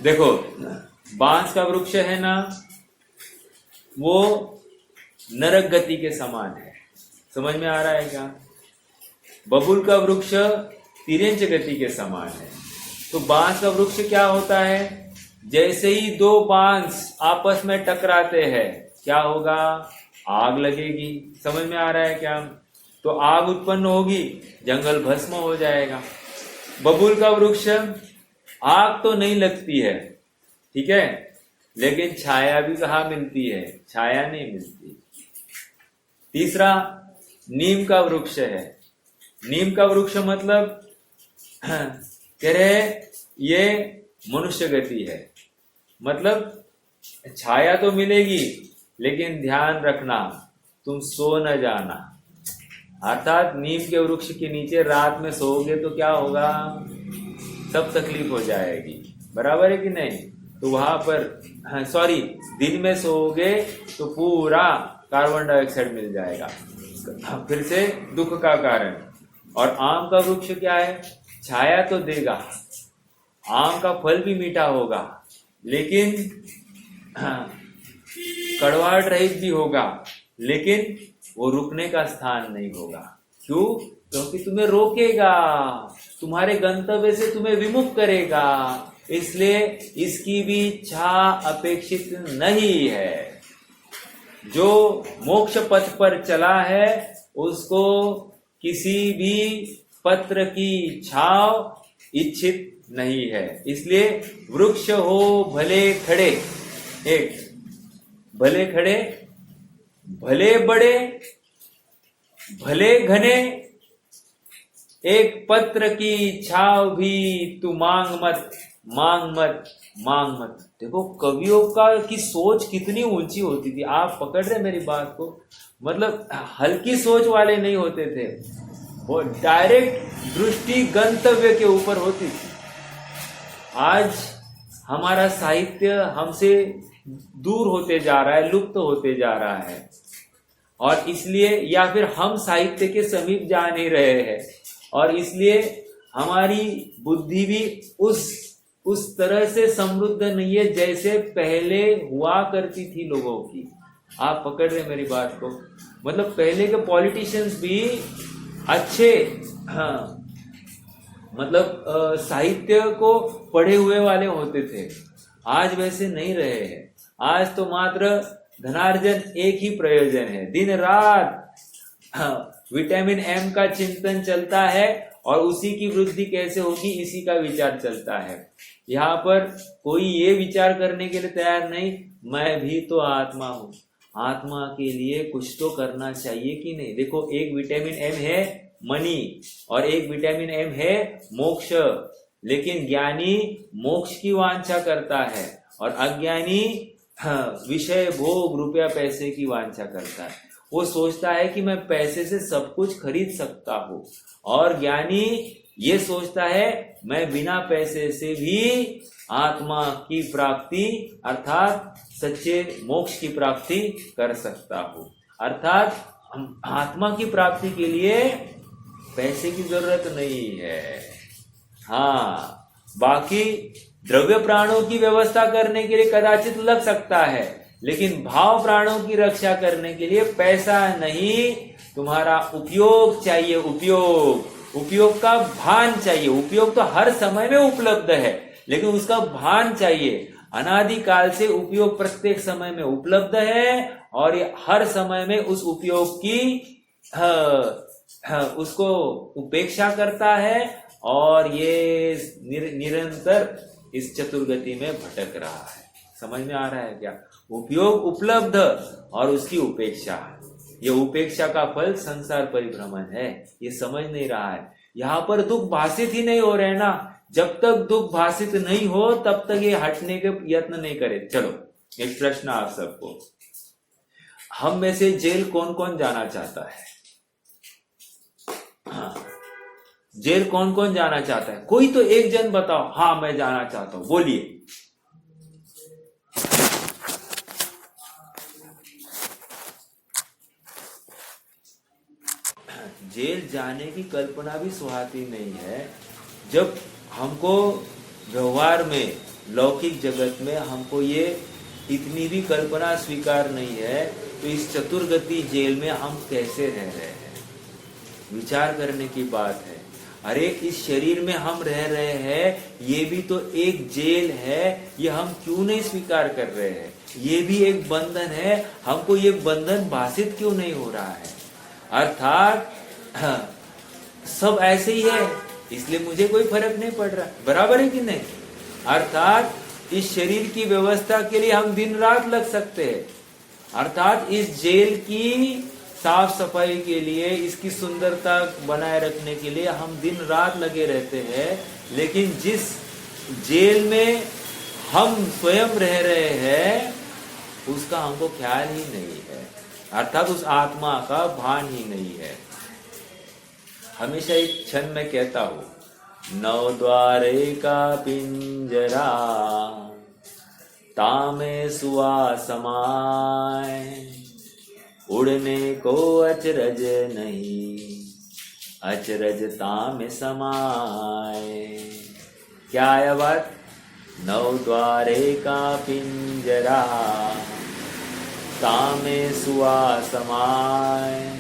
देखो, बांस का वृक्ष है ना, वो नरक गति के समान है। समझ में आ रहा है क्या? बबूल का वृक्ष तिर्यंच गति के समान है। तो बांस का वृक्ष क्या होता है? जैसे ही दो बांस आपस में टकराते हैं, क्या होगा? आग लगेगी। समझ में आ रहा है क्या? तो आग उत्पन्न होगी, जंगल भस्म हो जाएगा। बबूल का वृक्ष, आग तो नहीं लगती है, ठीक है, लेकिन छाया भी कहाँ मिलती है? छाया नहीं मिलती। तीसरा, नीम का वृक्ष है। नीम का वृक्ष मतलब कह रहे ये मनुष्य गति है। मतलब छाया तो मिलेगी, लेकिन ध्यान रखना तुम सो न जाना। अर्थात नीम के वृक्ष के नीचे रात में सोओगे तो क्या होगा? सब तकलीफ हो जाएगी। बराबर है कि नहीं? तो वहां पर दिन में सोओगे तो पूरा कार्बन डाइऑक्साइड मिल जाएगा, फिर से दुख का कारण। और आम का वृक्ष क्या है? छाया तो देगा, आम का फल भी मीठा होगा, लेकिन कड़वाहट रहित भी होगा, लेकिन वो रुकने का स्थान नहीं होगा। क्यों? क्योंकि तुम्हें रोकेगा, तुम्हारे गंतव्य से तुम्हें विमुख करेगा। इसलिए इसकी भी छा अपेक्षित नहीं है। जो मोक्ष पथ पर चला है उसको किसी भी पत्र की छाव इच्छित नहीं है। इसलिए वृक्ष हो भले खड़े, एक भले खड़े, भले बड़े, भले घने, एक पत्र की छाव भी तू मांग मत, मांग मत, मांग मत। देखो कवियों की सोच कितनी ऊंची होती थी। आप पकड़ रहे मेरी बात को? मतलब हल्की सोच वाले नहीं होते थे, वो डायरेक्ट दृष्टि गंतव्य के ऊपर होती थी। आज हमारा साहित्य हमसे दूर होते जा रहा है, लुप्त होते जा रहा है, और इसलिए या फिर हम साहित्य के समीप जा नहीं रहे हैं, और इसलिए हमारी बुद्धि भी उस तरह से समृद्ध नहीं है जैसे पहले हुआ करती थी लोगों की। आप पकड़ रहे मेरी बात को? मतलब पहले के पॉलिटिशियंस भी अच्छे, हाँ, मतलब साहित्य को पढ़े हुए वाले होते थे। आज वैसे नहीं रहे हैं। आज तो मात्र धनार्जन एक ही प्रयोजन है। दिन रात विटामिन एम का चिंतन चलता है और उसी की वृद्धि कैसे होगी इसी का विचार चलता है। यहाँ पर कोई ये विचार करने के लिए तैयार नहीं, मैं भी तो आत्मा हूँ, आत्मा के लिए कुछ तो करना चाहिए कि नहीं। देखो, एक विटामिन एम है मनी और एक विटामिन एम है मोक्ष, लेकिन ज्ञानी मोक्ष की वांछा करता है और अज्ञानी विषय भोग रुपया पैसे की वांछा करता है। वो सोचता है कि मैं पैसे से सब कुछ खरीद सकता हूँ, और ज्ञानी ये सोचता है मैं बिना पैसे से भी आत्मा की प्राप्ति अर्थात सच्चे मोक्ष की प्राप्ति कर सकता हूँ। अर्थात आत्मा की प्राप्ति के लिए पैसे की जरूरत नहीं है। हाँ, बाकी द्रव्य प्राणों की व्यवस्था करने के लिए कदाचित लग सकता है, लेकिन भाव प्राणों की रक्षा करने के लिए पैसा नहीं, तुम्हारा उपयोग चाहिए, उपयोग। उपयोग का भान चाहिए। उपयोग तो हर समय में उपलब्ध है, लेकिन उसका भान चाहिए। अनादिकाल से उपयोग प्रत्येक समय में उपलब्ध है और ये हर समय में उस उपयोग की उसको उपेक्षा करता है और ये निरंतर इस चतुर्गति में भटक रहा है। समझ में आ रहा है क्या? उपयोग उपलब्ध और उसकी उपेक्षा, ये उपेक्षा का फल संसार परिभ्रमण है। ये समझ नहीं रहा है। यहाँ पर दुख भाषित ही नहीं हो रहे ना। जब तक दुख भाषित नहीं हो तब तक ये हटने के यत्न नहीं करे। चलो एक प्रश्न आप सबको, हम में से जेल कौन कौन जाना चाहता है? हाँ, जेल कौन कौन जाना चाहता है? कोई तो एक जन बताओ, हाँ मैं जाना चाहता हूं, बोलिए। जेल जाने की कल्पना भी सुहाती नहीं है। जब हमको व्यवहार में, लौकिक जगत में हमको ये इतनी भी कल्पना स्वीकार नहीं है, तो इस चतुर्गति जेल में हम कैसे रह रहे हैं? विचार करने की बात है। अरे इस शरीर में हम रह रहे हैं, ये भी तो एक जेल है। ये हम क्यों नहीं स्वीकार कर रहे हैं? ये भी एक बंधन है। हमको ये बंधन भाषित क्यों नहीं हो रहा है? अर्थात सब ऐसे ही है, इसलिए मुझे कोई फर्क नहीं पड़ रहा। बराबर है कि नहीं? अर्थात इस शरीर की व्यवस्था के लिए हम दिन रात लग सकते हैं। अर्थात इस जेल की साफ सफाई के लिए, इसकी सुंदरता बनाए रखने के लिए हम दिन रात लगे रहते हैं। लेकिन जिस जेल में हम स्वयं रह रहे हैं उसका हमको ख्याल ही नहीं है। अर्थात उस आत्मा का भान ही नहीं है। हमेशा एक क्षण में कहता हूं, नौ द्वारे का पिंजरा तामे सुआ समाए, उड़ने को अचरज नहीं, अचरज तामे समाए। क्या है बात? नौ द्वारे का पिंजरा तामे सुआ समाए,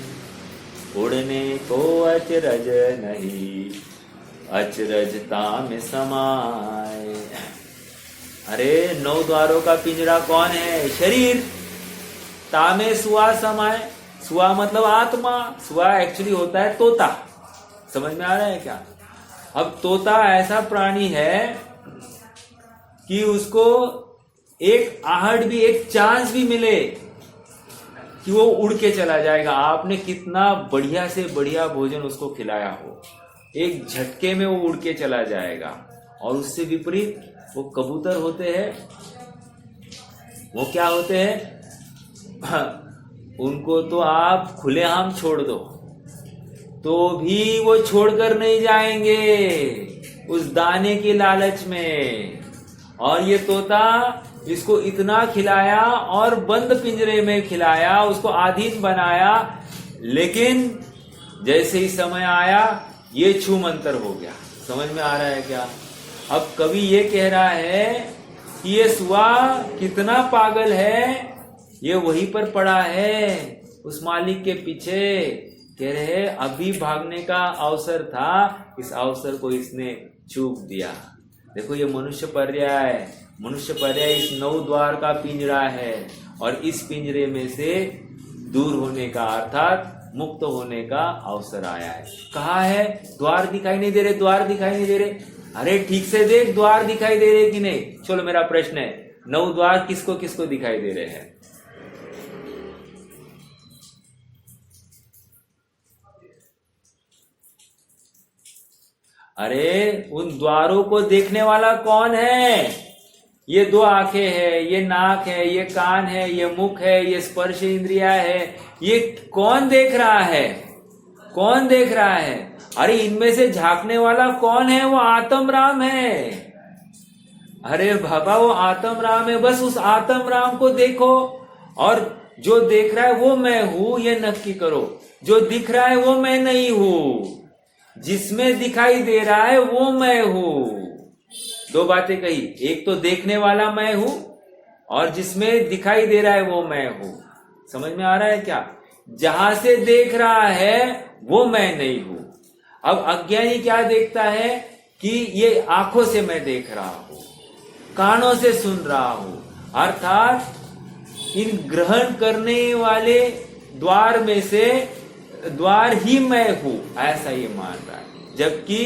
उड़ने को अचरज नहीं, अचरज तामे समाए। अरे 9 द्वारों का पिंजरा कौन है? शरीर। तामे सुआ समाए, सुआ मतलब आत्मा। सुआ एक्चुअली होता है तोता। समझ में आ रहा है क्या? अब तोता ऐसा प्राणी है कि उसको एक आहट भी, एक चांस भी मिले कि वो उड़ के चला जाएगा। आपने कितना बढ़िया से बढ़िया भोजन उसको खिलाया हो, एक झटके में वो उड़ के चला जाएगा। और उससे विपरीत वो कबूतर होते हैं, वो क्या होते हैं? उनको तो आप खुलेआम छोड़ दो तो भी वो छोड़कर नहीं जाएंगे उस दाने के लालच में। और ये तोता, इसको इतना खिलाया और बंद पिंजरे में खिलाया, उसको अधीन बनाया, लेकिन जैसे ही समय आया ये छू मंतर हो गया। समझ में आ रहा है क्या? अब कवि ये कह रहा है कि ये सुआ कितना पागल है, ये वहीं पर पड़ा है उस मालिक के पीछे। कह रहे अभी भागने का अवसर था, इस अवसर को इसने चूक दिया। देखो ये मनुष्य पर्याय, मनुष्य पर्याय इस 9 द्वार का पिंजरा है और इस पिंजरे में से दूर होने का, अर्थात मुक्त होने का अवसर आया है। कहाँ है? द्वार दिखाई नहीं दे रहे, द्वार दिखाई नहीं दे रहे। अरे ठीक से देख, द्वार दिखाई दे रहे कि नहीं? चलो मेरा प्रश्न है, 9 द्वार किसको किसको दिखाई दे रहे हैं? अरे उन द्वारों को देखने वाला कौन है? ये 2 आंखें है, ये नाक है, ये कान है, ये मुख है, ये स्पर्श इंद्रिया है। ये कौन देख रहा है? कौन देख रहा है? अरे इनमें से झांकने वाला कौन है? वो आत्म राम है। अरे बाबा वो आत्म राम है, बस उस आत्म राम को देखो। और जो देख रहा है वो मैं हूं, ये नक्की करो। जो दिख रहा है वो मैं नहीं हूं, जिसमें दिखाई दे रहा है वो मैं हूं। 2 बातें कही, एक तो देखने वाला मैं हूं और जिसमें दिखाई दे रहा है वो मैं हूं। समझ में आ रहा है क्या? जहां से देख रहा है वो मैं नहीं हूं। अब अज्ञानी क्या देखता है कि ये आंखों से मैं देख रहा हूं, कानों से सुन रहा हूं, अर्थात इन ग्रहण करने वाले द्वार में से द्वार ही मैं हूं, ऐसा ये मान रहा है। जबकि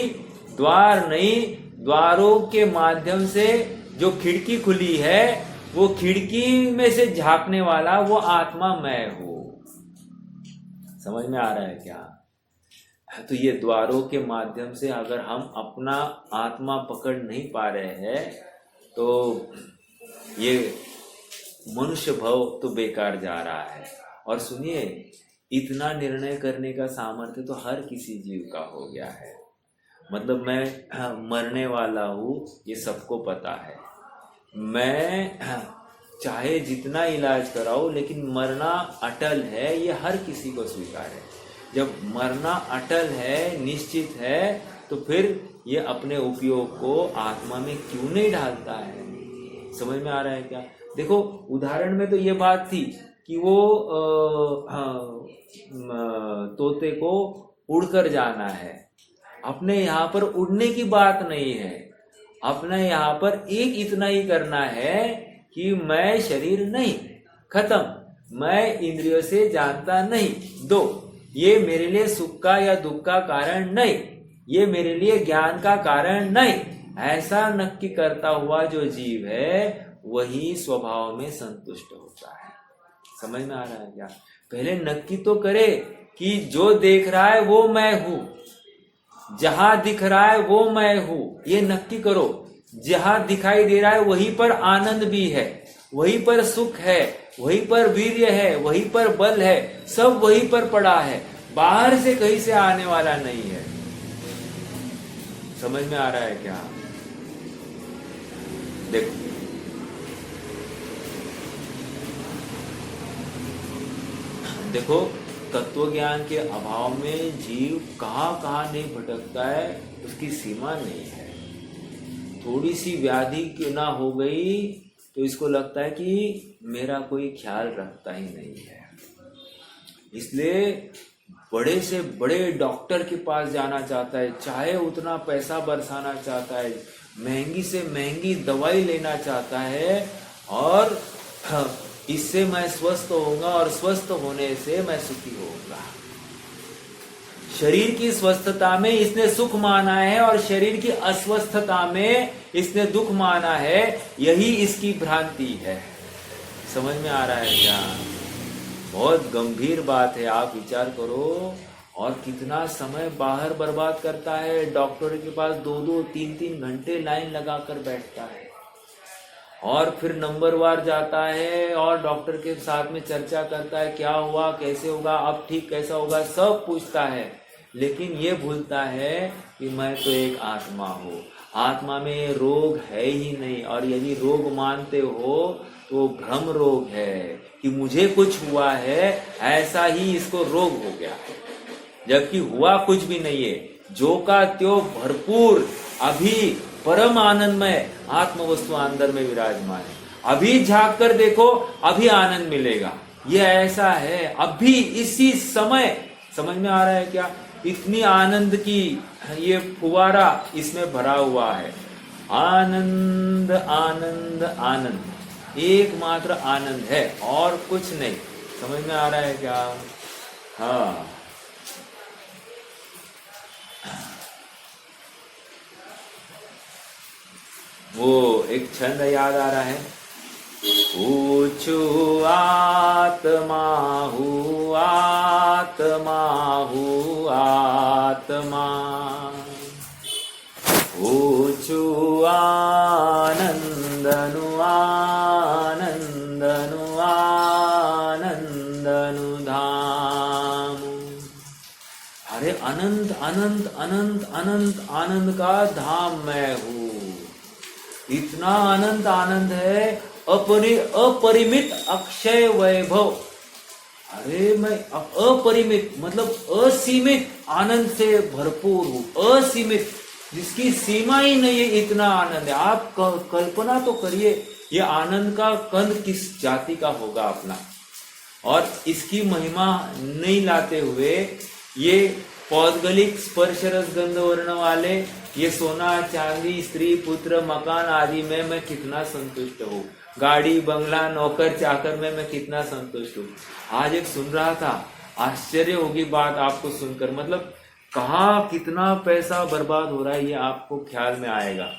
द्वार नहीं, द्वारों के माध्यम से जो खिड़की खुली है वो खिड़की में से झांकने वाला वो आत्मा मैं हूं। समझ में आ रहा है क्या? तो ये द्वारों के माध्यम से अगर हम अपना आत्मा पकड़ नहीं पा रहे हैं तो ये मनुष्य भव तो बेकार जा रहा है। और सुनिए, इतना निर्णय करने का सामर्थ्य तो हर किसी जीव का हो गया है। मतलब मैं मरने वाला हूं, ये सबको पता है। मैं चाहे जितना इलाज कराऊं, लेकिन मरना अटल है, ये हर किसी को स्वीकार है। जब मरना अटल है, निश्चित है, तो फिर ये अपने उपयोग को आत्मा में क्यों नहीं डालता है? समझ में आ रहा है क्या? देखो, उदाहरण में तो ये बात थी कि वो तोते को उड़कर जाना है। अपने यहाँ पर उड़ने की बात नहीं है, अपने यहाँ पर एक इतना ही करना है कि मैं शरीर नहीं, खत्म, मैं इंद्रियों से जानता नहीं। दो, ये मेरे लिए सुख का या दुख का कारण नहीं, ये मेरे लिए ज्ञान का कारण नहीं, ऐसा नक्की करता हुआ जो जीव है वही स्वभाव में संतुष्ट होता है। समझ में आ रहा है क्या? पहले नक्की तो करे कि जो देख रहा है वो मैं हूं, जहां दिख रहा है वो मैं हूं, ये नक्की करो। जहां दिखाई दे रहा है वहीं पर आनंद भी है, वहीं पर सुख है, वहीं पर वीर्य है, वहीं पर बल है, सब वहीं पर पड़ा है, बाहर से कहीं से आने वाला नहीं है। समझ में आ रहा है क्या? देखो, देखो, तत्व ज्ञान के अभाव में जीव कहाँ नहीं भटकता है, उसकी सीमा नहीं है। थोड़ी सी व्याधि क्यों ना हो गई तो इसको लगता है कि मेरा कोई ख्याल रखता ही नहीं है, इसलिए बड़े से बड़े डॉक्टर के पास जाना चाहता है, चाहे उतना पैसा बरसाना चाहता है, महंगी से महंगी दवाई लेना चाहता है, और इससे मैं स्वस्थ होऊंगा और स्वस्थ होने से मैं सुखी होऊंगा। शरीर की स्वस्थता में इसने सुख माना है और शरीर की अस्वस्थता में इसने दुख माना है, यही इसकी भ्रांति है। समझ में आ रहा है क्या? बहुत गंभीर बात है, आप विचार करो। और कितना समय बाहर बर्बाद करता है, डॉक्टर के पास 2-2, 3-3 घंटे लाइन लगाकर बैठता है, और फिर नंबरवार जाता है और डॉक्टर के साथ में चर्चा करता है, क्या हुआ, कैसे होगा, अब ठीक कैसा होगा, सब पूछता है। लेकिन ये भूलता है कि मैं तो एक आत्मा हूँ, आत्मा में रोग है ही नहीं। और यदि रोग मानते हो तो भ्रम रोग है कि मुझे कुछ हुआ है, ऐसा ही इसको रोग हो गया है, जबकि हुआ कुछ भी नहीं है। जो का त्यो भरपूर अभी परम आनंदमय आत्म वस्तु अंदर में विराजमान है। अभी झांक कर देखो, अभी आनंद मिलेगा। ये ऐसा है, अभी इसी समय। समझ में आ रहा है क्या? इतनी आनंद की ये फुवारा इसमें भरा हुआ है। आनंद आनंद आनंद, एकमात्र आनंद है और कुछ नहीं। समझ में आ रहा है क्या? हाँ, वो एक छंद याद आ रहा है, ऊंचू आत्मा हूँ, आत्मा हूँ, आत्मा, ऊंचू आनंदनु, आनंदनु, आनंदनु धाम। अरे अनंत अनंत अनंत अनंत आनंद का धाम मैं हूँ। इतना अनंत आनंद है, अपरिमित अक्षय वैभव। अरे मैं अपरिमित मतलब असीमित आनंद से भरपूर हूँ, असीमित, जिसकी सीमा ही नहीं है, इतना आनंद है। आप कल्पना तो करिए, ये आनंद का कंद किस जाति का होगा अपना। और इसकी महिमा नहीं लाते हुए ये पौद्गलिक स्पर्श रस गंध वर्ण वाले ये सोना चांदी स्त्री पुत्र मकान आदि में मैं कितना संतुष्ट हूँ, गाड़ी बंगला नौकर चाकर में मैं कितना संतुष्ट हूँ। आज एक सुन रहा था, आश्चर्य होगी बात आपको सुनकर, मतलब कहाँ कितना पैसा बर्बाद हो रहा है ये आपको ख्याल में आएगा।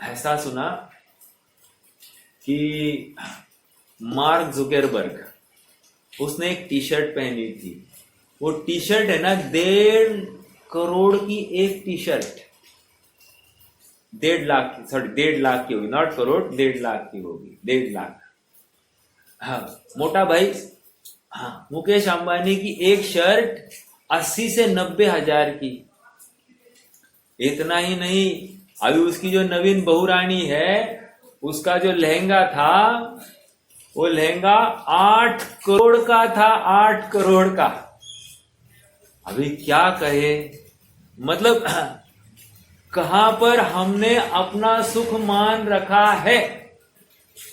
ऐसा सुना कि मार्क जुकरबर्ग, उसने एक टी शर्ट पहनी थी, वो टी शर्ट है ना 1.5 करोड़ की एक टी शर्ट, 1.5 लाख की, सॉरी 1.5 लाख की होगी, नॉट करोड़, 1.5 लाख की होगी, 1.5 लाख। हाँ मोटा भाई, हाँ मुकेश अंबानी की एक शर्ट 80 से 90 हजार की। इतना ही नहीं, अभी उसकी जो नवीन बहुरानी है उसका जो लहंगा था वो लहंगा 8 करोड़ का था, 8 करोड़ का। अभी क्या कहे, मतलब कहां पर हमने अपना सुख मान रखा है,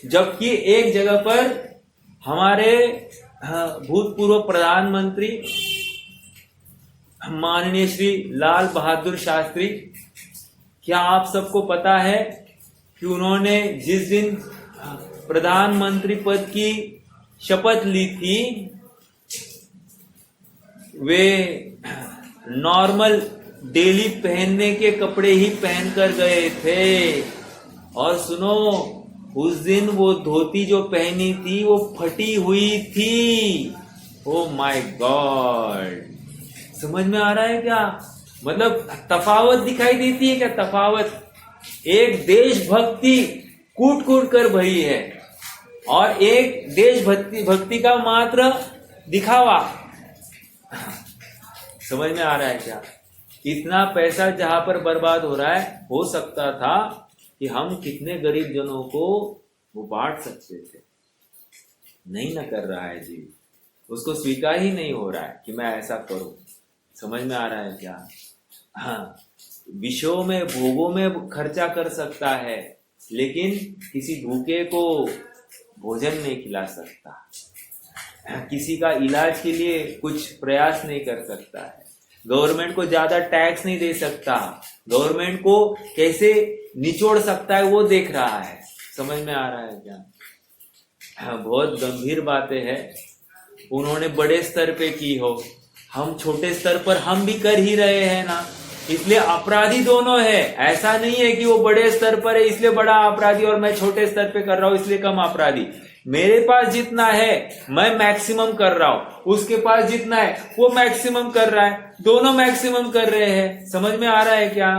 जबकि एक जगह पर हमारे भूतपूर्व प्रधानमंत्री माननीय श्री लाल बहादुर शास्त्री, क्या आप सबको पता है कि उन्होंने जिस दिन प्रधानमंत्री पद की शपथ ली थी वे नॉर्मल डेली पहनने के कपड़े ही पहनकर गए थे। और सुनो, उस दिन वो धोती जो पहनी थी वो फटी हुई थी। ओ माय गॉड, समझ में आ रहा है क्या? मतलब तफावत दिखाई देती है क्या? तफावत, एक देशभक्ति कूट कूट कर भरी है और एक देशभक्ति का मात्र दिखावा। समझ में आ रहा है क्या? इतना पैसा जहां पर बर्बाद हो रहा है, हो सकता था कि हम कितने गरीब जनों को वो बांट सकते थे, नहीं न कर रहा है जी, उसको स्वीकार ही नहीं हो रहा है कि मैं ऐसा करूं। समझ में आ रहा है क्या? हाँ, विषयों में भोगों में खर्चा कर सकता है, लेकिन किसी भूखे को भोजन नहीं खिला सकता, किसी का इलाज के लिए कुछ प्रयास नहीं कर सकता है, गवर्नमेंट को ज्यादा टैक्स नहीं दे सकता, गवर्नमेंट को कैसे निचोड़ सकता है वो देख रहा है। समझ में आ रहा है क्या? हाँ, बहुत गंभीर बातें हैं। उन्होंने बड़े स्तर पे की हो, हम छोटे स्तर पर हम भी कर ही रहे हैं ना, इसलिए अपराधी दोनों है। ऐसा नहीं है कि वो बड़े स्तर पर है इसलिए बड़ा अपराधी और मैं छोटे स्तर पे कर रहा हूं इसलिए कम अपराधी। मेरे पास जितना है मैं मैक्सिमम कर रहा हूं, उसके पास जितना है वो मैक्सिमम कर रहा है, दोनों मैक्सिमम कर रहे हैं। समझ में आ रहा है क्या?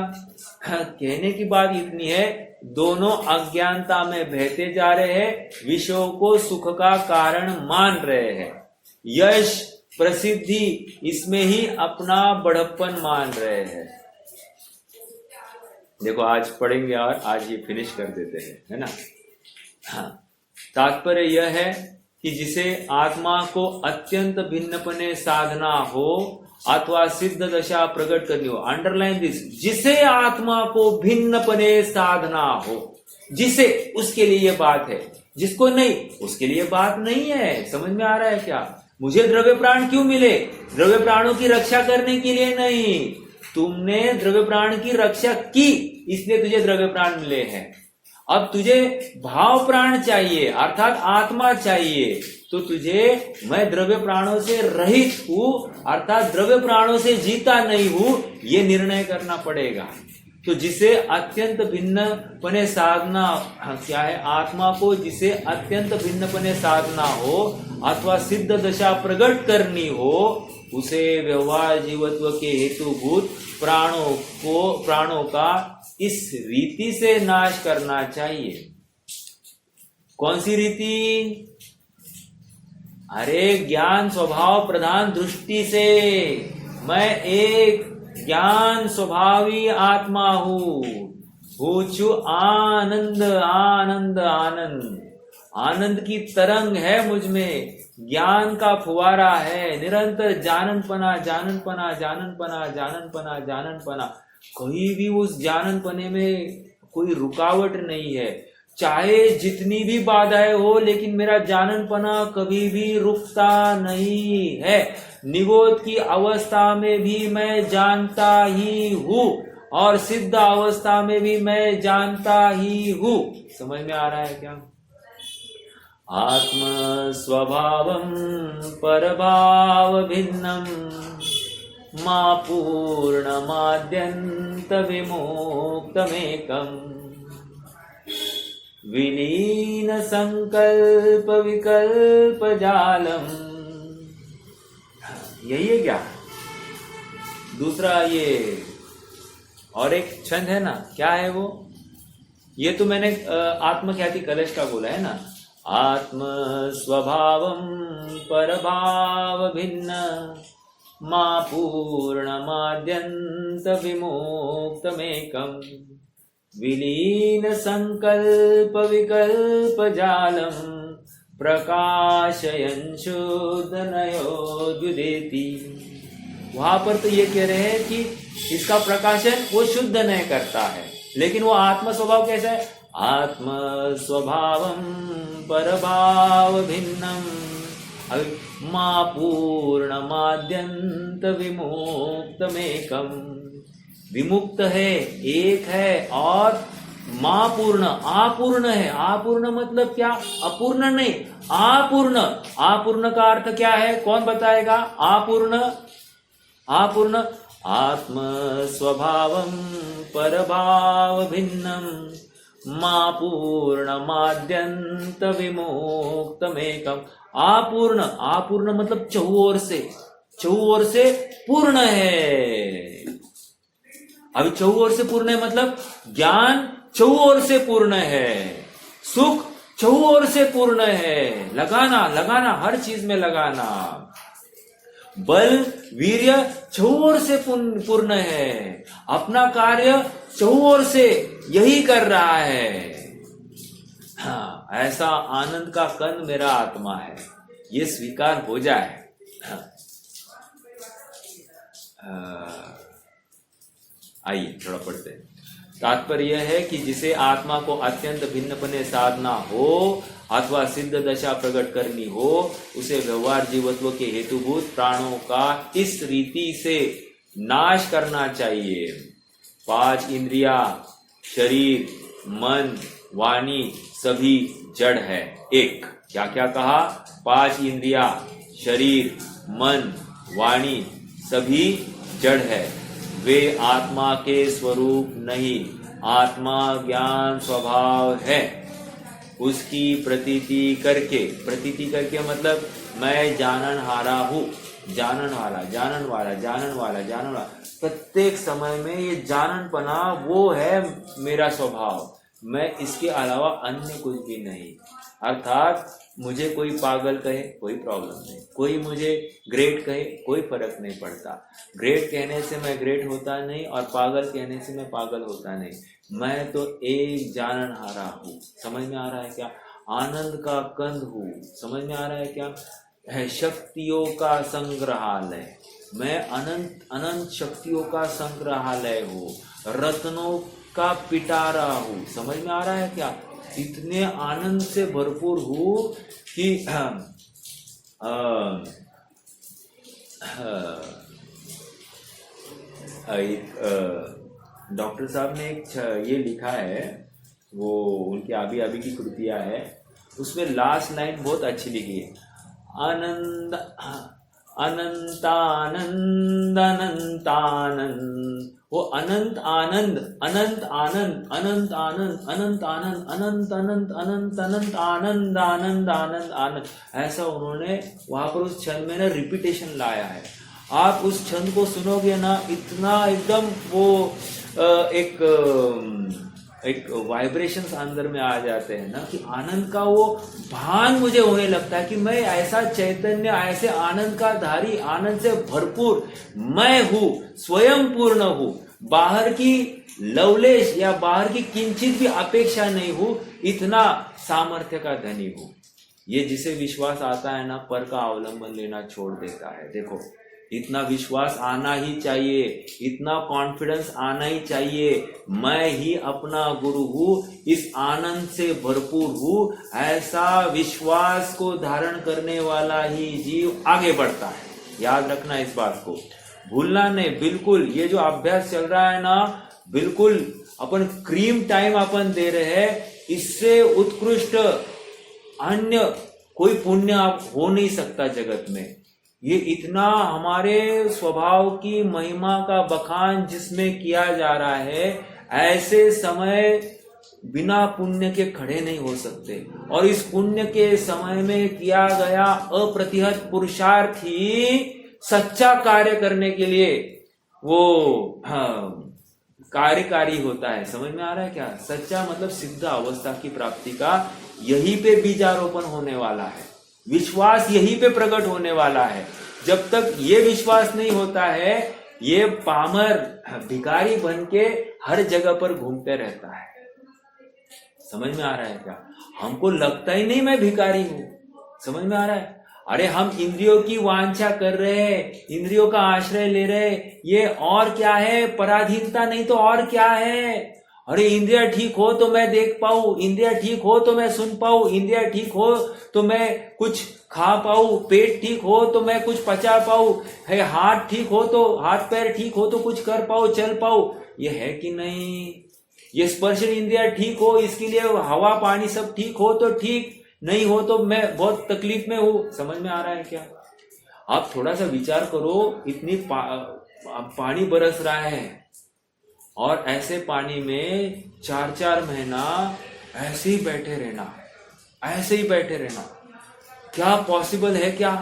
कहने की बात इतनी है, दोनों अज्ञानता में बहते जा रहे हैं, विषयों को सुख का कारण मान रहे हैं, यश प्रसिद्धि इसमें ही अपना बड़प्पन मान रहे हैं। देखो आज पढ़ेंगे और आज ये फिनिश कर देते हैं, है ना? हाँ, तात्पर्य यह है कि जिसे आत्मा को अत्यंत भिन्नपने साधना हो अथवा सिद्ध दशा प्रकट करनी हो, अंडरलाइन दिस, जिसे आत्मा को भिन्नपने साधना हो, जिसे, उसके लिए ये बात है, जिसको नहीं उसके लिए बात नहीं है। समझ में आ रहा है क्या? मुझे द्रव्य प्राण क्यों मिले? द्रव्य प्राणों की रक्षा करने के लिए नहीं, तुमने द्रव्य प्राण की रक्षा की इसलिए तुझे द्रव्य प्राण मिले हैं। अब तुझे भाव प्राण चाहिए अर्थात आत्मा चाहिए, तो तुझे मैं द्रव्य प्राणों से रहित हूं अर्थात द्रव्य प्राणों से जीता नहीं हूं, ये निर्णय करना पड़ेगा। तो जिसे अत्यंत भिन्नपने साधना, क्या है? आत्मा को जिसे अत्यंत भिन्नपने साधना हो अथवा सिद्ध दशा प्रकट करनी हो, उसे व्यवहार जीवत्व के हेतुभूत प्राणों का इस रीति से नाश करना चाहिए। कौन सी रीति? अरे ज्ञान स्वभाव प्रधान दृष्टि से। मैं एक ज्ञान स्वभावी आत्मा हूं छु आनंद आनंद आनंद, आनंद की तरंग है मुझ में, ज्ञान का फुवारा है, निरंतर जाननपना जाननपना जाननपना जाननपना जाननपना, कहीं भी उस जाननपने में कोई रुकावट नहीं है। चाहे जितनी भी बाधाएं हो, लेकिन मेरा जाननपना कभी भी रुकता नहीं है। निगोद की अवस्था में भी मैं जानता ही हूं और सिद्ध अवस्था में भी मैं जानता ही हूं। समझ में आ रहा है क्या? आत्म स्वभावं परभाव भिन्नम मा पूर्णमाद्यंत विमुक्तमेकम् विलीन संकल्प विकल्प जालम। यही है क्या? दूसरा ये और एक छंद है ना, क्या है वो? ये तो मैंने आत्मख्याति कलश का बोला है ना। आत्म स्वभावं परभाव भिन्न मा पूर्णमाद्यंत विमुक्तमेकम् विलीन संकल्प विकल्प जालम प्रकाशयन् शुद्धनयोद्युदेति। वहां पर तो ये कह रहे हैं कि इसका प्रकाशन वो शुद्ध नहीं करता है, लेकिन वो आत्म स्वभाव कैसा है? आत्म स्वभावं परभाव भिन्नम मा पूर्णमाद्यंत विमुक्तमेकम्। विमुक्त है, एक है, और मां पूर्ण, अपूर्ण है। अपूर्ण मतलब क्या? अपूर्ण नहीं, अपूर्ण। अपूर्ण का अर्थ क्या है? कौन बताएगा? अपूर्ण अपूर्ण आत्म स्वभावं परभाव भिन्नम मा पूर्णमाद्यंत विमुक्तमेकम्। अपूर्ण, अपूर्ण मतलब चहुओर से पूर्ण है। अभी चहुओर से पूर्ण है मतलब ज्ञान चहुओर से पूर्ण है, सुख चहुओर से पूर्ण है। लगाना हर चीज में लगाना, बल वीर्य चहुओर से पूर्ण है, अपना कार्य चहुओर से यही कर रहा है। हाँ, ऐसा आनंद का कंद मेरा आत्मा है, ये स्वीकार हो जाए। आइए थोड़ा पढ़ते हैं। तात्पर्य यह है कि जिसे आत्मा को अत्यंत भिन्नपने साधना हो अथवा सिद्ध दशा प्रकट करनी हो, उसे व्यवहार जीवत्व के हेतुभूत प्राणों का इस रीति से नाश करना चाहिए। 5 इंद्रिया, शरीर, मन, वाणी सभी जड़ है। एक क्या क्या कहा? 5 इंद्रिया, शरीर, मन, वाणी सभी जड़ है। वे आत्मा के स्वरूप नहीं, आत्मा ज्ञान स्वभाव है। उसकी प्रतीति करके मतलब मैं जानन हारा हूं, जानन वाला प्रत्येक समय में ये जाननपना वो है मेरा स्वभाव, मैं इसके अलावा अन्य कुछ भी नहीं। अर्थात मुझे कोई पागल कहे कोई प्रॉब्लम नहीं, कोई मुझे ग्रेट कहे कोई फर्क नहीं पड़ता। ग्रेट कहने से मैं ग्रेट होता नहीं और पागल कहने से मैं पागल होता नहीं। मैं तो एक जाननहारा हूँ। समझ में आ रहा है क्या? आनंद का कंद हूँ। समझ में आ रहा है क्या? है शक्तियों का संग्रहालय। मैं अनंत शक्तियों का संग्रहालय हूँ, रत्नों का पिटारा हूँ। समझ में आ रहा है क्या? इतने आनंद से भरपूर हूँ कि डॉक्टर साहब ने एक ये लिखा है, वो उनकी आबी की कृतियां है, उसमें लास्ट लाइन बहुत अच्छी लिखी है। अनंत अनंतानंद अनंतानंद, वो अनंत आनंद अनंत आनंद अनंत आनंद अनंत आनंद अनंत अनंत अनंत अनंत आनंद आनंद आनंद आनंद, ऐसा उन्होंने वहां पर उस छंद में ना रिपीटेशन लाया है। आप उस छंद को सुनोगे ना, इतना एकदम वो एक वाइब्रेशंस अंदर में आ जाते हैं ना कि आनंद का वो भान मुझे होने लगता है कि मैं ऐसा चैतन्य, ऐसे आनंद का धारी, आनंद से भरपूर मैं हूं, स्वयं पूर्ण हूं। बाहर की लवलेश या बाहर की किंचित भी अपेक्षा नहीं हूं, इतना सामर्थ्य का धनी हूं। ये जिसे विश्वास आता है ना, पर का अवलंबन लेना छोड़ देता है। देखो इतना विश्वास आना ही चाहिए, इतना कॉन्फिडेंस आना ही चाहिए, मैं ही अपना गुरु हूं, इस आनंद से भरपूर हूं। ऐसा विश्वास को धारण करने वाला ही जीव आगे बढ़ता है। याद रखना इस बात को, भूलना नहीं बिल्कुल। ये जो अभ्यास चल रहा है ना, बिल्कुल अपन क्रीम टाइम अपन दे रहे हैं, इससे उत्कृष्ट अन्य कोई पुण्य हो नहीं सकता जगत में। ये इतना हमारे स्वभाव की महिमा का बखान जिसमें किया जा रहा है, ऐसे समय बिना पुण्य के खड़े नहीं हो सकते। और इस पुण्य के समय में किया गया अप्रतिहत पुरुषार्थ ही सच्चा कार्य करने के लिए वो कार्यकारी होता है। समझ में आ रहा है क्या? सच्चा मतलब सिद्ध अवस्था की प्राप्ति का यहीं पे बीजारोपण होने वाला है, विश्वास यहीं पे प्रकट होने वाला है। जब तक ये विश्वास नहीं होता है, ये पामर भिखारी बन के हर जगह पर घूमते रहता है। समझ में आ रहा है क्या? हमको लगता ही नहीं मैं भिखारी हूं। समझ में आ रहा है? अरे हम इंद्रियों की वांछा कर रहे हैं, इंद्रियों का आश्रय ले रहे, ये और क्या है? पराधीनता नहीं तो और क्या है? अरे इंद्रिया ठीक हो तो मैं देख पाऊं, इंद्रिया ठीक हो तो मैं सुन पाऊं, इंद्रिया ठीक हो तो मैं कुछ खा पाऊं, पेट ठीक हो तो मैं कुछ पचा पाऊं, है हाथ ठीक हो तो, हाथ पैर ठीक हो तो कुछ कर पाऊं, चल पाऊं। ये है कि नहीं? ये स्पर्श इंद्रिया ठीक हो, इसके लिए हवा पानी सब ठीक हो तो ठीक, नहीं हो तो मैं बहुत तकलीफ में हूं। समझ में आ रहा है क्या? आप थोड़ा सा विचार करो, इतनी पानी बरस रहा है और ऐसे पानी में 4-4 महीना ऐसे ही बैठे रहना, ऐसे ही बैठे रहना, क्या पॉसिबल है क्या?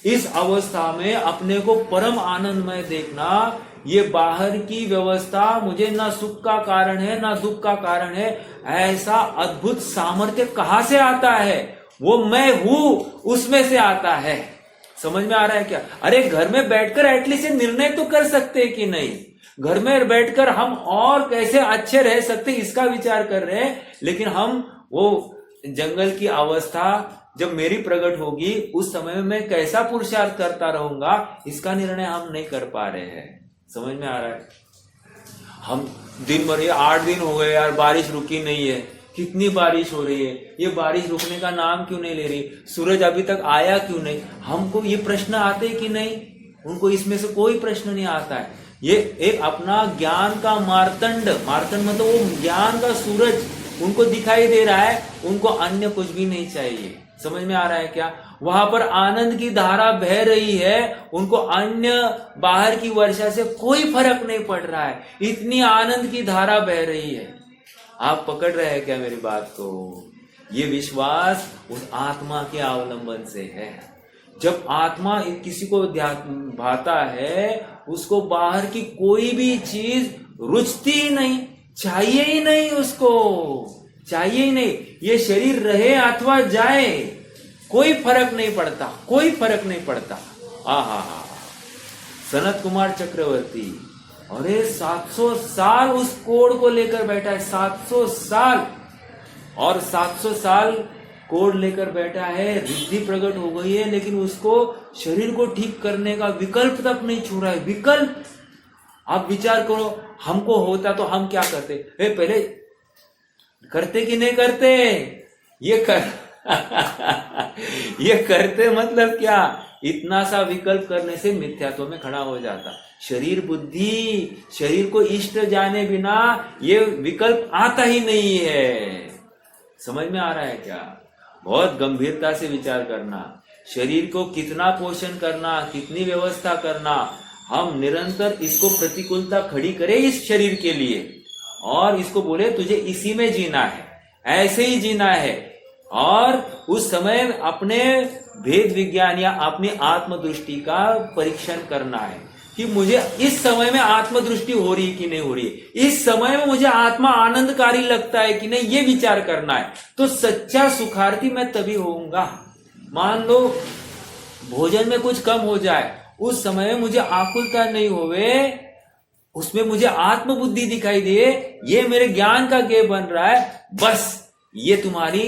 इस अवस्था में अपने को परम आनंदमय देखना, ये बाहर की व्यवस्था मुझे ना सुख का कारण है ना दुख का कारण है, ऐसा अद्भुत सामर्थ्य कहां से आता है? वो मैं हूं उसमें से आता है। समझ में आ रहा है क्या? अरे घर में बैठकर एटलीस्ट निर्णय तो कर सकते हैं कि नहीं? घर में बैठकर हम और कैसे अच्छे रह सकते इसका विचार कर रहे हैं, लेकिन हम वो जंगल की अवस्था जब मेरी प्रकट होगी उस समय में मैं कैसा पुरुषार्थ करता रहूंगा, इसका निर्णय हम नहीं कर पा रहे हैं। समझ में आ रहा है? हम दिन भर, ये 8 दिन हो गए यार, बारिश रुकी नहीं है, कितनी बारिश हो रही है, ये बारिश रुकने का नाम क्यों नहीं ले रही, सूरज अभी तक आया क्यों नहीं? हमको ये प्रश्न आते कि नहीं? उनको इसमें से कोई प्रश्न नहीं आता है। ये एक अपना ज्ञान का मार्तंड मतलब वो ज्ञान का सूरज उनको दिखाई दे रहा है, उनको अन्य कुछ भी नहीं चाहिए। समझ में आ रहा है क्या? वहां पर आनंद की धारा बह रही है, उनको अन्य बाहर की वर्षा से कोई फर्क नहीं पड़ रहा है, इतनी आनंद की धारा बह रही है। आप पकड़ रहे हैं क्या मेरी बात को? ये विश्वास उस आत्मा के अवलंबन से है। जब आत्मा किसी को भाता है, उसको बाहर की कोई भी चीज रुचती ही नहीं, चाहिए ही नहीं, उसको चाहिए ही नहीं। ये शरीर रहे अथवा जाए कोई फर्क नहीं पड़ता, कोई फर्क नहीं पड़ता। आहा, सनत कुमार चक्रवर्ती, अरे 700 साल उस कोड को लेकर बैठा है, 700 साल, और 700 साल कोड लेकर बैठा है, रिद्धि प्रकट हो गई है, लेकिन उसको शरीर को ठीक करने का विकल्प तक नहीं छू रहा है। विकल्प, आप विचार करो, हमको होता तो हम क्या करते? पहले करते कि नहीं करते? ये करते मतलब क्या? इतना सा विकल्प करने से मिथ्यात्व में खड़ा हो जाता। शरीर बुद्धि, शरीर को इष्ट जाने बिना ये विकल्प आता ही नहीं है। समझ में आ रहा है क्या? बहुत गंभीरता से विचार करना, शरीर को कितना पोषण करना, कितनी व्यवस्था करना, हम निरंतर इसको प्रतिकूलता खड़ी करें इस शरीर के लिए, और इसको बोले तुझे इसी में जीना है, ऐसे ही जीना है, और उस समय अपने भेद विज्ञान या अपनी आत्मदृष्टि का परीक्षण करना है कि मुझे इस समय में आत्मदृष्टि हो रही कि नहीं हो रही, इस समय में मुझे आत्मा आनंदकारी लगता है कि नहीं, ये विचार करना है। तो सच्चा सुखार्थी मैं तभी होऊंगा। मान लो भोजन में कुछ कम हो जाए, उस समय में मुझे आकुलता नहीं होवे, उसमें मुझे आत्मबुद्धि दिखाई दे, ये मेरे ज्ञान का गेय बन रहा है, बस ये तुम्हारी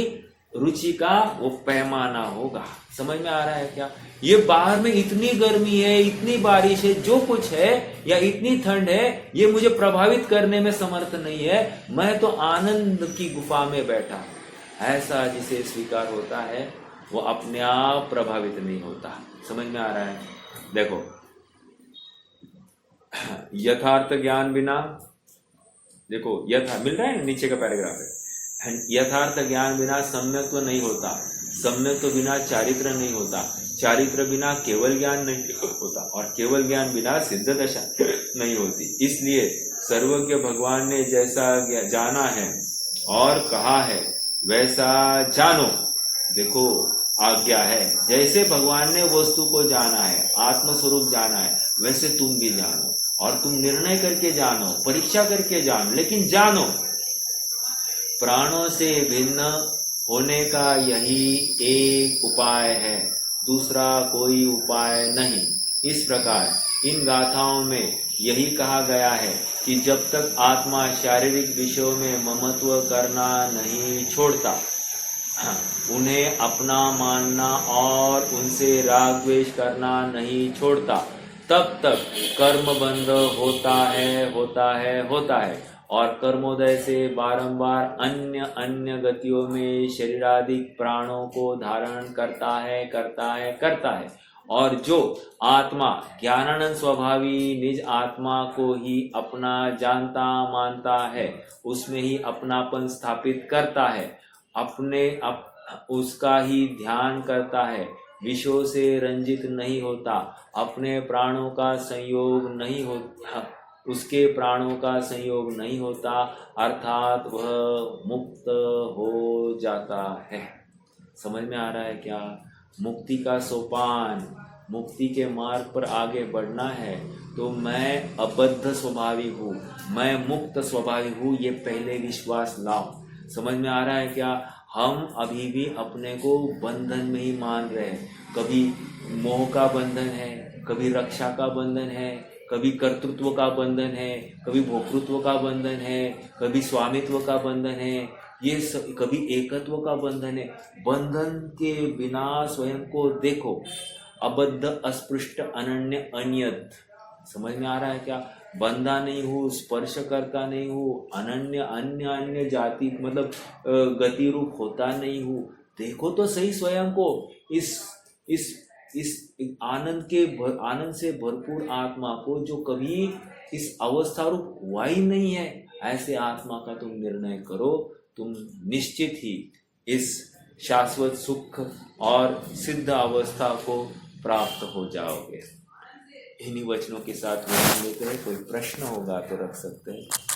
रुचि का वो पैमाना होगा। समझ में आ रहा है क्या? ये बाहर में इतनी गर्मी है, इतनी बारिश है, जो कुछ है या इतनी ठंड है, ये मुझे प्रभावित करने में समर्थ नहीं है। मैं तो आनंद की गुफा में बैठा हूं। ऐसा जिसे स्वीकार होता है वो अपने आप प्रभावित नहीं होता। समझ में आ रहा है? देखो, यथार्थ ज्ञान बिना, देखो मिल रहा है, नीचे का पैराग्राफ है, यथार्थ ज्ञान बिना सम्यक्त्व नहीं होता, सम्यक्त्व बिना चारित्र नहीं होता, चारित्र बिना केवल ज्ञान नहीं होता, और केवल ज्ञान बिना सिद्ध दशा नहीं होती। इसलिए सर्वज्ञ भगवान ने जैसा जाना है और कहा है वैसा जानो। देखो, आज्ञा है, जैसे भगवान ने वस्तु को जाना है, आत्मस्वरूप जाना है, वैसे तुम भी जानो, और तुम निर्णय करके जानो, परीक्षा करके जानो, लेकिन जानो। प्राणों से भिन्न होने का यही एक उपाय है, दूसरा कोई उपाय नहीं। इस प्रकार इन गाथाओं में यही कहा गया है कि जब तक आत्मा शारीरिक विषयों में ममत्व करना नहीं छोड़ता, उन्हें अपना मानना और उनसे राग द्वेष करना नहीं छोड़ता, तब तक कर्म बंध होता है और कर्मोदय से बारंबार अन्य गतियों में शरीरादिक प्राणों को धारण करता है। और जो आत्मा ज्ञानानंद स्वभावी निज आत्मा को ही अपना जानता मानता है, उसमें ही अपनापन स्थापित करता है, उसका ही ध्यान करता है, विषयों से रंजित नहीं होता, अपने प्राणों का संयोग नहीं होता, उसके प्राणों का संयोग नहीं होता, अर्थात वह मुक्त हो जाता है। समझ में आ रहा है क्या? मुक्ति का सोपान, मुक्ति के मार्ग पर आगे बढ़ना है तो मैं अबद्ध स्वभावी हूँ, मैं मुक्त स्वभावी हूँ, ये पहले विश्वास लाओ। समझ में आ रहा है क्या? हम अभी भी अपने को बंधन में ही मान रहे हैं। कभी मोह का बंधन है, कभी रक्षा का बंधन है, कभी कर्तृत्व का बंधन है, कभी भोक्तृत्व का बंधन है, कभी स्वामित्व का बंधन है, ये सब, कभी एकत्व का बंधन है। बंधन के बिना स्वयं को देखो, अबद्ध, अस्पृष्ट, अनन्य, अन्यद। समझ में आ रहा है क्या? बंधा नहीं हूँ, स्पर्श करता नहीं हूँ, अनन्य, अन्य जाति मतलब गति रूप होता नहीं हूँ। देखो तो सही स्वयं को, इस आनंद से भरपूर आत्मा को, जो कभी इस अवस्था रूप हुआ ही नहीं है। ऐसे आत्मा का तुम निर्णय करो, तुम निश्चित ही इस शाश्वत सुख और सिद्ध अवस्था को प्राप्त हो जाओगे। इन्हीं वचनों के साथ विराम लेते हैं। कोई प्रश्न होगा तो रख सकते हैं।